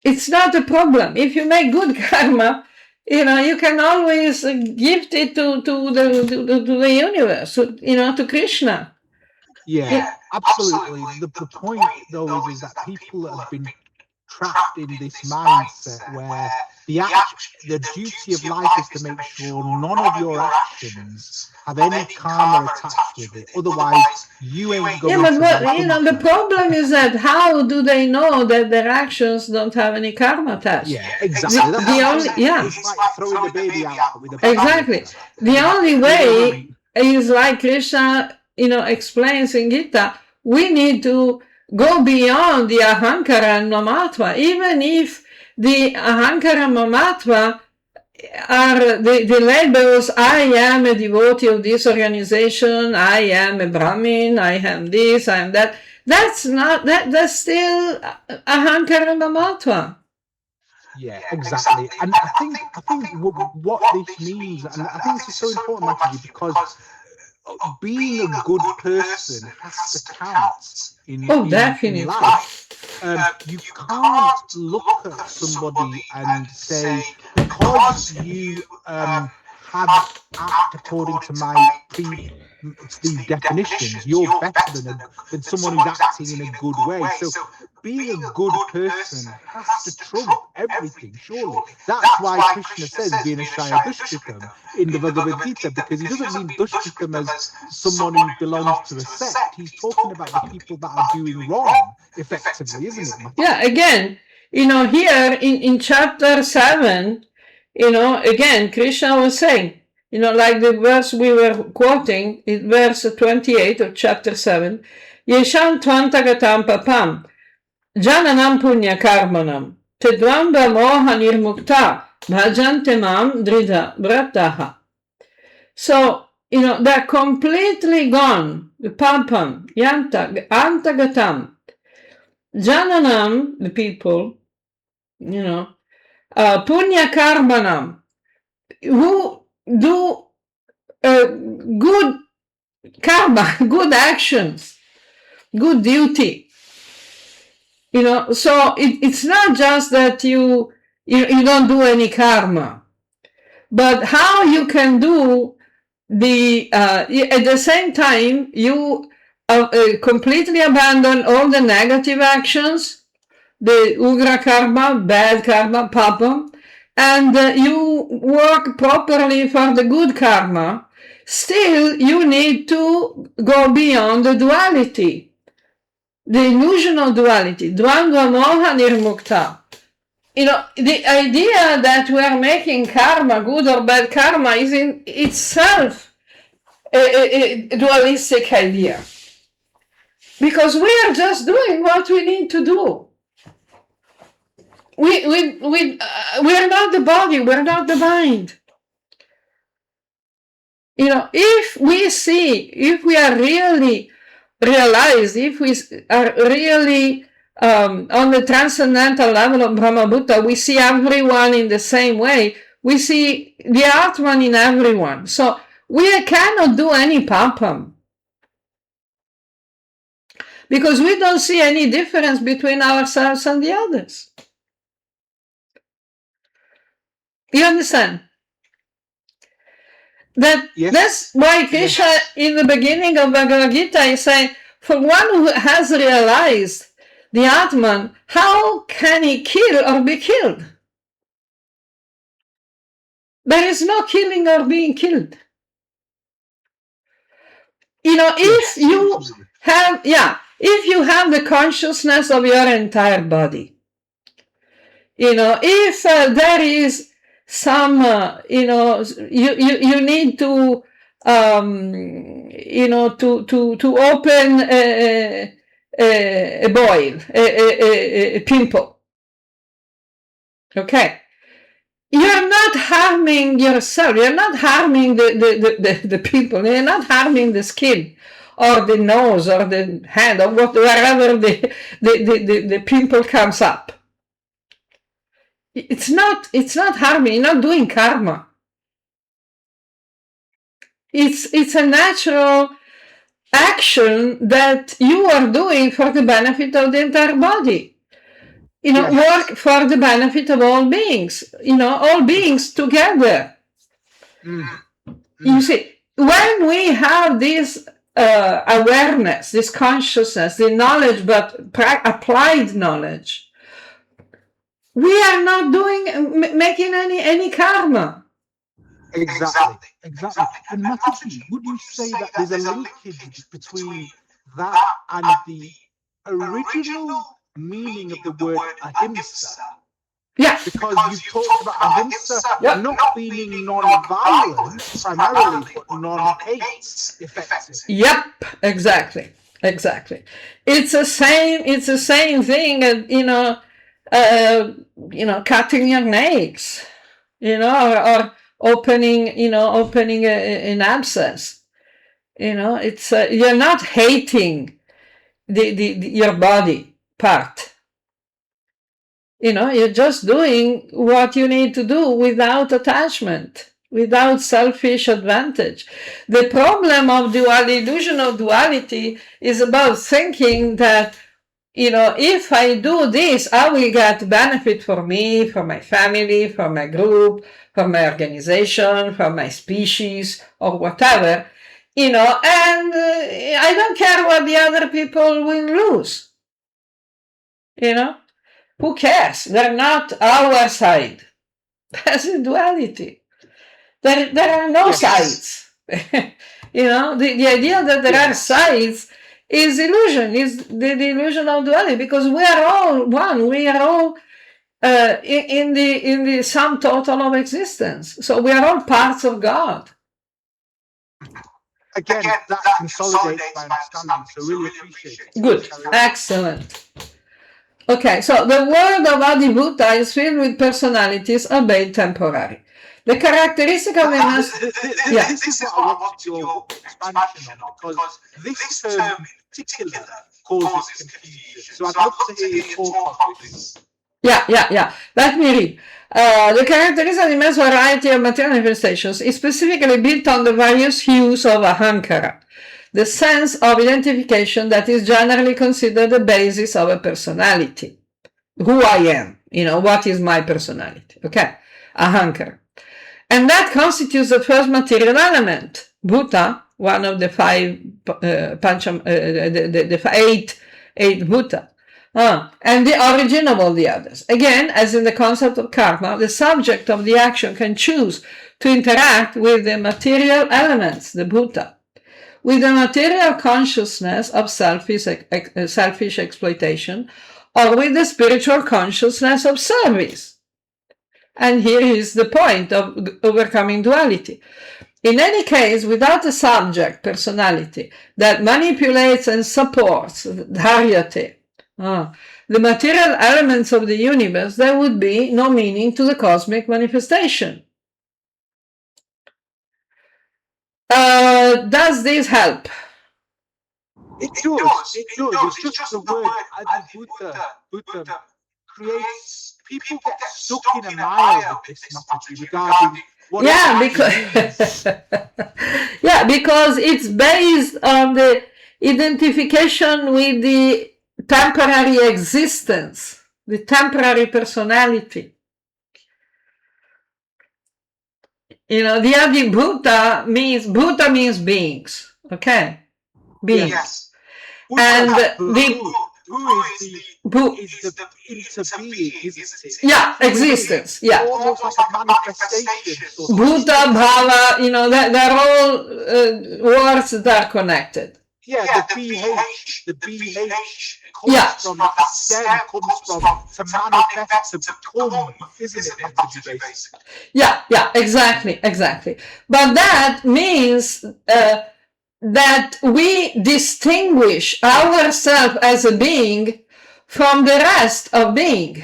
It's not a problem. If you make good karma, you can always gift it to the universe, to Krishna. Yeah, absolutely. The point, though, is that people have been trapped in this mindset where the duty of life is to make sure none of your actions have any karma attached with it. Otherwise, you ain't going to the problem is that how do they know that their actions don't have any karma attached? Yeah, exactly. It's like throwing the baby out with the bathwater. Exactly. The only way is like Krishna, explains in Gita, we need to go beyond the ahankara and mamatva. Even if the ahankara and mamatva are the labels, I am a devotee of this organization, I am a Brahmin, I am this, I am that. That's still ahankara and mamatva. Yeah, exactly. And I think what this means, and I think this is so important, Mataji, because being a good person has to count in life. You can't look at somebody and say, because you have act according to these definitions, you're better than someone who's acting in a good way. So being a good person has to trump everything, surely. That's why Krishna says Vinashaya Dushkritam in the Bhagavad Gita, because he doesn't mean Dushkritam as someone who belongs to a sect. He's talking about the people that are doing wrong, effectively, isn't it? Yeah, again, here in chapter 7, again, Krishna was saying, like the verse we were quoting, in verse 28 of chapter 7, Yesham tvantagatam papam, jananam punya karmanam, tedvamba moha nirmukta, bhajante mam dridha vrataha. So, they're completely gone. The papam, yanta, antagatam. Jananam, the people, punya karmanam, who do good karma, good actions, good duty. So it's not just that you don't do any karma, but how you can do at the same time you completely abandon all the negative actions, the ugra karma, bad karma, papam, and you work properly for the good karma. Still, you need to go beyond the duality, the illusional duality, dvandva moha nirmukta. The idea that we are making karma, good or bad karma, is in itself a dualistic idea. Because we are just doing what we need to do. We're not the body, we're not the mind. If we are really realized, if we are really on the transcendental level of Brahma Buddha, we see everyone in the same way. We see the Atman in everyone. So we cannot do any papam, because we don't see any difference between ourselves and the others. You understand? That's why Krishna, in the beginning of Bhagavad Gita, is saying, for one who has realized the Atman, how can he kill or be killed? There is no killing or being killed. If you have, if you have the consciousness of your entire body, if there is some, you need to, to open a boil, a pimple. Okay. You're not harming yourself. You're not harming the people. You're not harming the skin or the nose or the hand or wherever the pimple comes up. It's not harming. You're not doing karma. It's a natural action that you are doing for the benefit of the entire body. Work for the benefit of all beings, all beings together. You see, when we have this awareness, this consciousness, the knowledge, but applied knowledge, we are not making any karma. Exactly. And Mataji, would you say that there's a linkage between that and the original meaning of the word ahimsa? Yeah. Because you've talked about ahimsa not meaning non-violence primarily, but non-hate effectively. Yep, exactly. It's the same thing as, cutting your nails, or opening an abscess. It's you're not hating your body part. You're just doing what you need to do without attachment, without selfish advantage. The problem of the illusion of duality is about thinking that, if I do this, I will get benefit for me, for my family, for my group, for my organization, for my species, or whatever, and I don't care what the other people will lose. Who cares? They're not our side. That's a duality. There are no sides. The idea that there are sides is illusion, is the illusion of duality, because we are all one. We are all in the sum total of existence. So we are all parts of God. Again, that consolidates my understanding, so really appreciate it. Good. Excellent. Okay, so the world of Adibhuta is filled with personalities, albeit temporary. The characteristic of this is what I want your expansion on, because this term in particular causes confusion. So I'd love to hear you talk on this. Yeah. Let me read. The characteristic of immense variety of material manifestations is specifically built on the various hues of ahankara, the sense of identification that is generally considered the basis of a personality. Who I am, what is my personality? Okay, ahankara. And that constitutes the first material element, bhuta, one of the eight bhuta. And the origin of all the others. Again, as in the concept of karma, the subject of the action can choose to interact with the material elements, the bhuta, with the material consciousness of selfish exploitation, or with the spiritual consciousness of service. And here is the point of overcoming duality. In any case, without a subject personality that manipulates and supports dharyate, the material elements of the universe, there would be no meaning to the cosmic manifestation. Does this help? It does. It's just the word. I think Buddha creates. People get stuck in a mire with this Mataji regarding what because because it's based on the identification with the temporary existence, the temporary personality. The Adi Bhuta means beings. Okay, beings. Yes. And who is the interbeing, isn't it? Yeah, existence. Yeah. Almost like a manifestation. Bhuta, Bhava, they're all words that are connected. Yeah, the BH comes from that stem, comes from to manifest, to become, isn't it? Basically. Yeah, exactly. But that means that we distinguish ourselves as a being from the rest of being.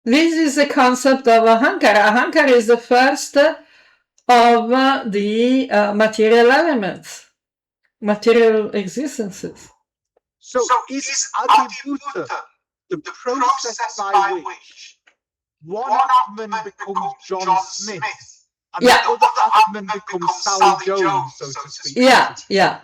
This is the concept of ahankara. Ahankara is the first of the material elements, material existences. So is Adibhuta the process by which one Atman becomes John Smith and the other Atman becomes Sally Jones, so to speak? Yeah.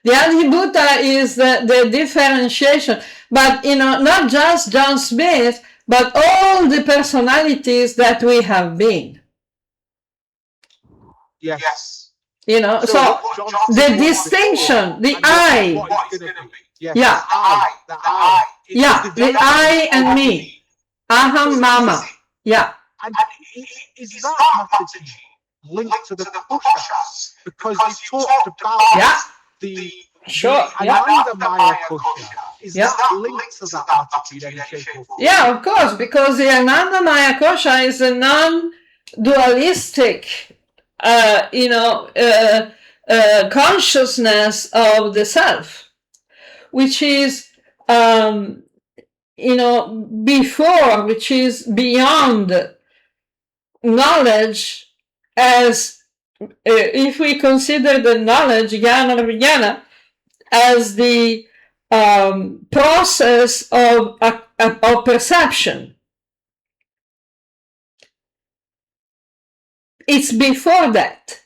The Adibhuta is the differentiation, but not just John Smith, but all the personalities that we have been. Yes. So the distinction, the I. The I. The I and me. Aham mama. Yeah. And is that Mataji linked to the Kushas? Because you talked about the Ananda Maya Kusha. Is that linked to that Mataji in any shape or form? Yeah, of course, because the Ananda Maya Kosha is a non-dualistic consciousness of the self, which is before, which is beyond knowledge, as if we consider the knowledge, jnana or vijnana, as the process of perception. It's before that.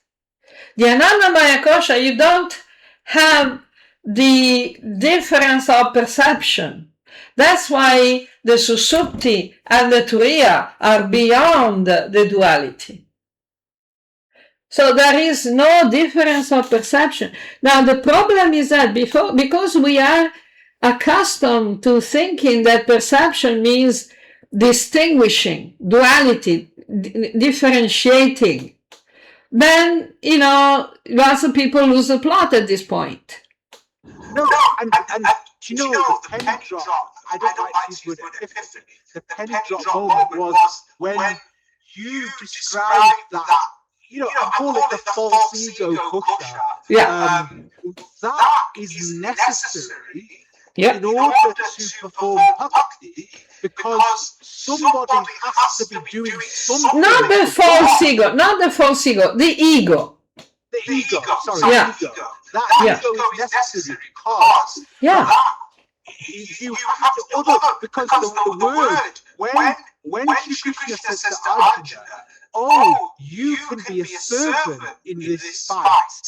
The Anandamaya Kosha, you don't have the difference of perception. That's why the Susupti and the Turiya are beyond the duality. So there is no difference of perception. Now the problem is that because we are accustomed to thinking that perception means distinguishing, duality, differentiating, then, lots of people lose the plot at this point. No, and do you know the penny drop? I don't like to use the word epiphany. The penny drop moment was when you described that, I call it the false ego kusha. Yeah. That is necessary in order to perform bhakti, because somebody has to be doing something. Not the false ego, the ego. The ego. That ego is necessary because you have to because the word when Shri Krishna says to Arjuna, you can be a servant in this fight.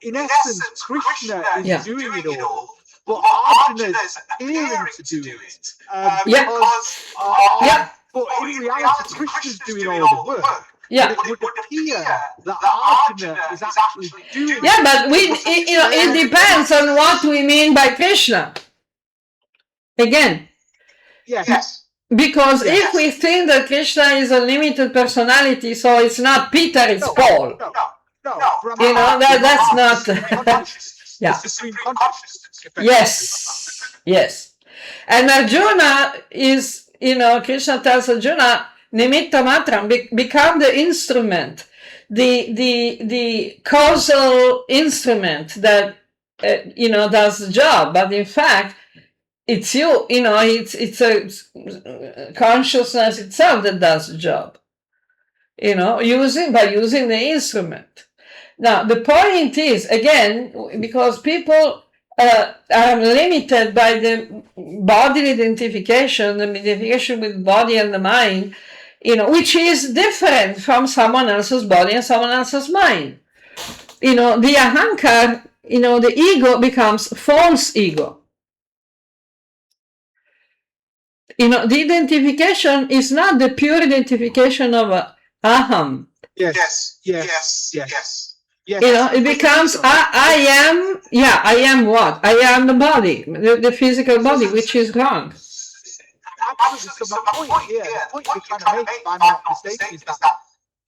In essence, Krishna is doing it all, but Arjuna is appearing to do it. But in reality, Krishna is doing all the work. Yeah. It would appear that Arjuna is actually doing. Yeah, but it depends on what we mean by Krishna. Again. Yes. Because if we think that Krishna is a limited personality, so it's not Peter, it's Paul. No. That's not. The supreme consciousness. Yes. And Arjuna is, Krishna tells Arjuna, Nimitta matram, become the instrument, the causal instrument that does the job. But in fact, it's you. It's a consciousness itself that does the job. By using the instrument. Now, the point is, again, because people are limited by the bodily identification, the identification with body and the mind, which is different from someone else's body and someone else's mind. The ahankar, the ego becomes false ego. The identification is not the pure identification of aham. Yes. It becomes I am what? I am the body, the physical body, which is wrong. Absolutely. So my point here, the point you're trying to make, if I'm not mistaken, is that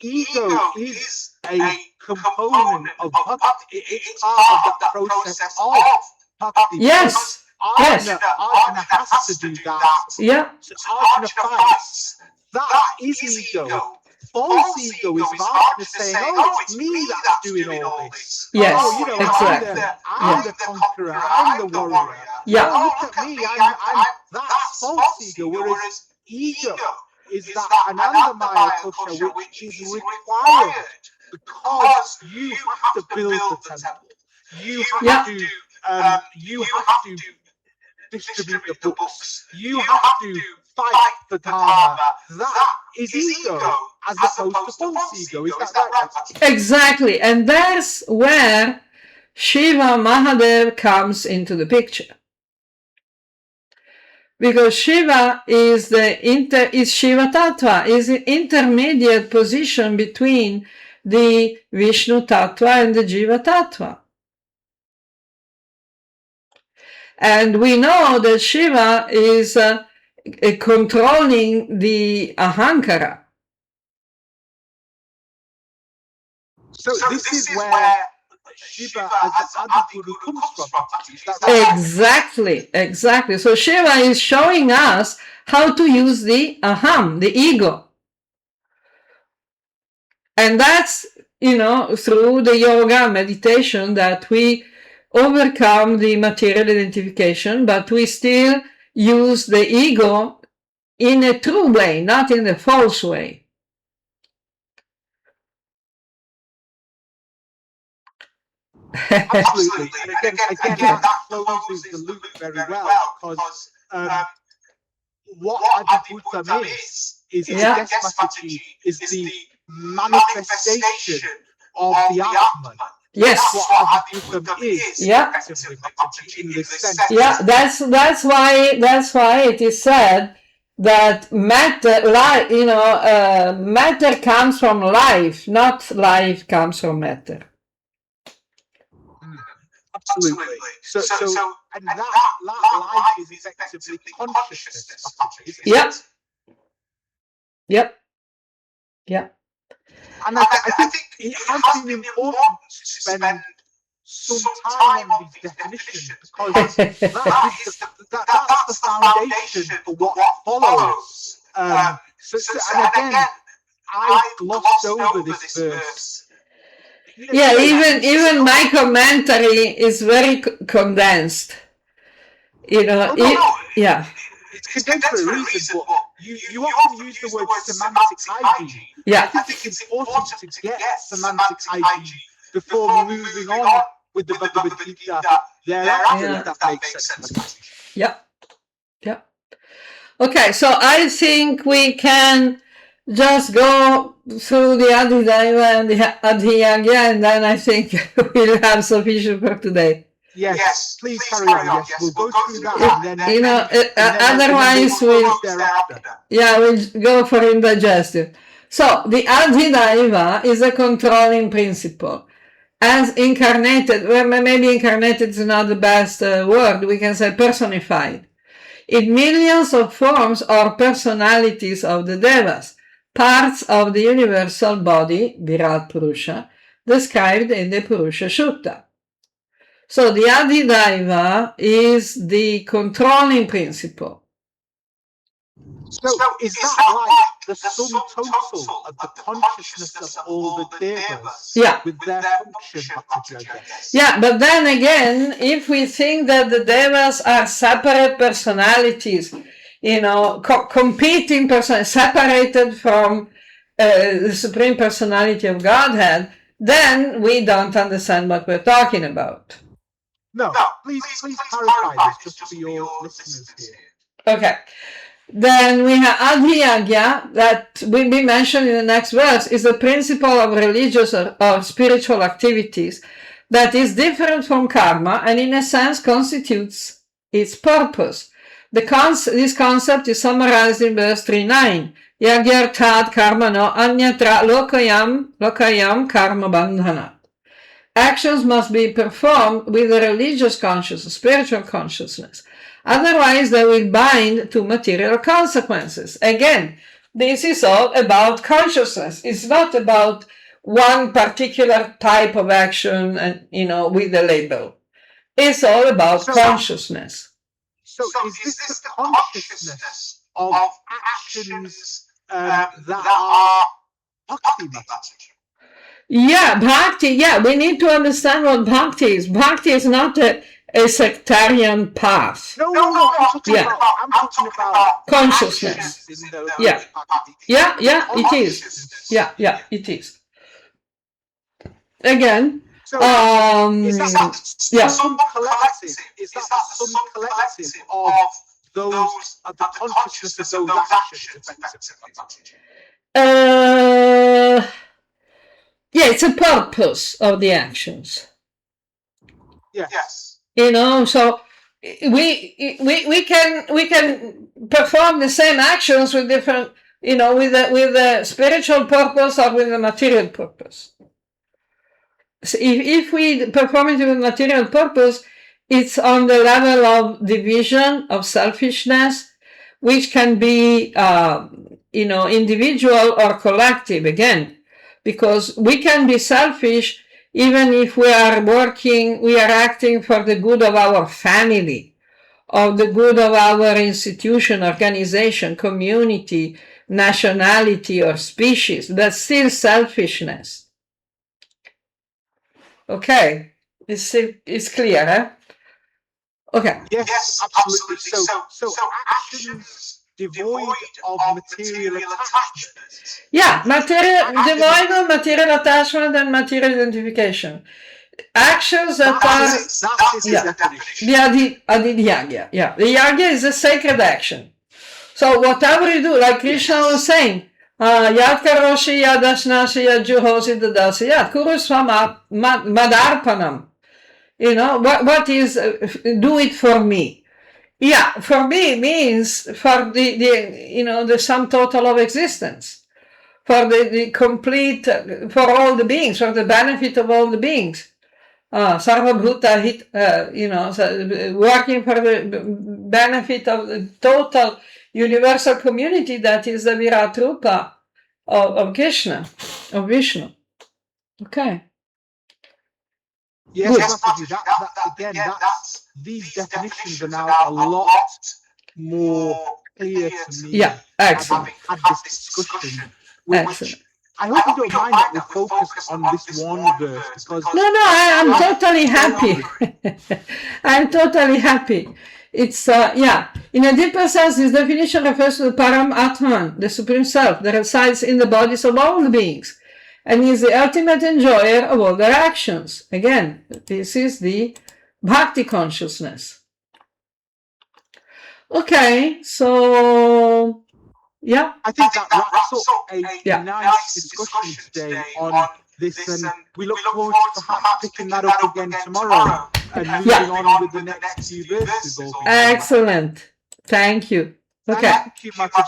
ego is a component of bhakti. It's part of that process of bhakti. Yes. Arjuna has to do that. Yeah. So Arjuna fights. That is ego. False ego is Arjuna saying, "Oh, it's me that's doing all this." Yes, exactly. I'm the conqueror. I'm the warrior. Yeah. Oh, look at me. I'm that's false ego. Whereas ego is that Anandamaya culture which is required because you have to build the temple. You have to distribute the books. You have to fight for dharma. That is ego, as opposed to false ego. Is that right? Exactly, and that's where Shiva Mahadev comes into the picture. Because Shiva is Shiva Tattva, is the intermediate position between the Vishnu Tattva and the Jiva Tattva. And we know that Shiva is controlling the ahankara. So this is where Shiva as the Adipuru comes from. Exactly. So Shiva is showing us how to use the aham, the ego. And that's, through the yoga meditation that we overcome the material identification, but we still use the ego in a true way, not in a false way. Absolutely. And again, that closes the loop very well, because what Adiputtam is the Mataji, is the manifestation of the Atman. Yes. That's what Adiputtam is. Yeah. In this sense. Yeah, that's why it is said that matter comes from life, not life comes from matter. Absolutely. So and that life is effectively consciousness. Yep. And I think it has been important to spend some time on these definitions, because that's the foundation for what follows. And again, I've glossed over this verse. Even my commentary is very condensed. It's condensed for a reason, but you often use the word semantic hygiene. Yeah. I think it's important to get semantic hygiene before moving on with the Bhagavad Gita thereafter, if that makes sense. Yeah. Okay, so I think we can just go through the Adhidaiva and the Adhiyagya, and then I think we'll have sufficient for today. Yes, please carry on. Yes, we'll go through that, and then otherwise we'll go for indigestion. So the Adhidaiva is a controlling principle. As incarnated, well, maybe incarnated is not the best word, we can say personified. In millions of forms or personalities of the Devas, parts of the universal body, Virat Purusha, described in the Purusha Sutta. So the Adhidaiva is the controlling principle. So is that like the sum total of the consciousness of all the Devas? Yeah. With their function, Yeah, but then again, if we think that the Devas are separate personalities, competing separated from the Supreme Personality of Godhead, then we don't understand what we're talking about. No, please clarify this just for your listeners here. Okay. Then we have adhyagya, that will be mentioned in the next verse, is the principle of religious or spiritual activities that is different from karma and in a sense constitutes its purpose. This concept is summarized in verse 3.9. Yagyarthat karma no anyatra lokayam karma bandhana. Actions must be performed with a religious consciousness, spiritual consciousness. Otherwise, they will bind to material consequences. Again, this is all about consciousness. It's not about one particular type of action and, with the label. It's all about consciousness. So is this the consciousness of actions that are bhakti, Mataji? Yeah, bhakti, we need to understand what bhakti is. Bhakti is not a sectarian path. No, I'm talking about consciousness. Yeah, it is. Yeah, it is. Again, so is that some collective? Is that some collective of those of the consciousness of those actions? Yeah, it's a purpose of the actions. Yes. So we can perform the same actions with different, with a spiritual purpose or with a material purpose. So if we perform it with a material purpose, it's on the level of division, of selfishness, which can be, individual or collective, again, because we can be selfish even if we are acting for the good of our family, or the good of our institution, organization, community, nationality, or species. That's still selfishness. Okay, it's clear, eh? Okay. Yes, absolutely. So actions devoid of material attachment. Yeah, devoid of material attachment and material identification. Actions that the adhyagya. Yeah, the yagya is a sacred action. So whatever you do, like Krishna was saying, Yad karoshi yad ashnashi yad juhosi dadasi yad kurusvam madarpanam. What is do it for me? Yeah, for me means for the sum total of existence, for the complete, for all the beings, for the benefit of all the beings. Sarvabhuta hit, working for the benefit of the total universal community that is the Virat Rupa of Krishna, of Vishnu. Okay. Yes, that's these definitions are now a lot more clear to me. Yeah, excellent. Having had this discussion, which I hope you don't mind that we focused on this one verse because I'm totally happy. I'm totally happy. It's in a deeper sense, this definition refers to the Param Atman, the Supreme Self, that resides in the bodies of all the beings, and is the ultimate enjoyer of all their actions. Again, this is the Bhakti consciousness. Okay, so yeah. I think that wraps up a nice discussion today on this, and we look forward to perhaps picking that up again tomorrow and moving on with the next few verses. Excellent. Thank you. Okay. Thank you, Mataji.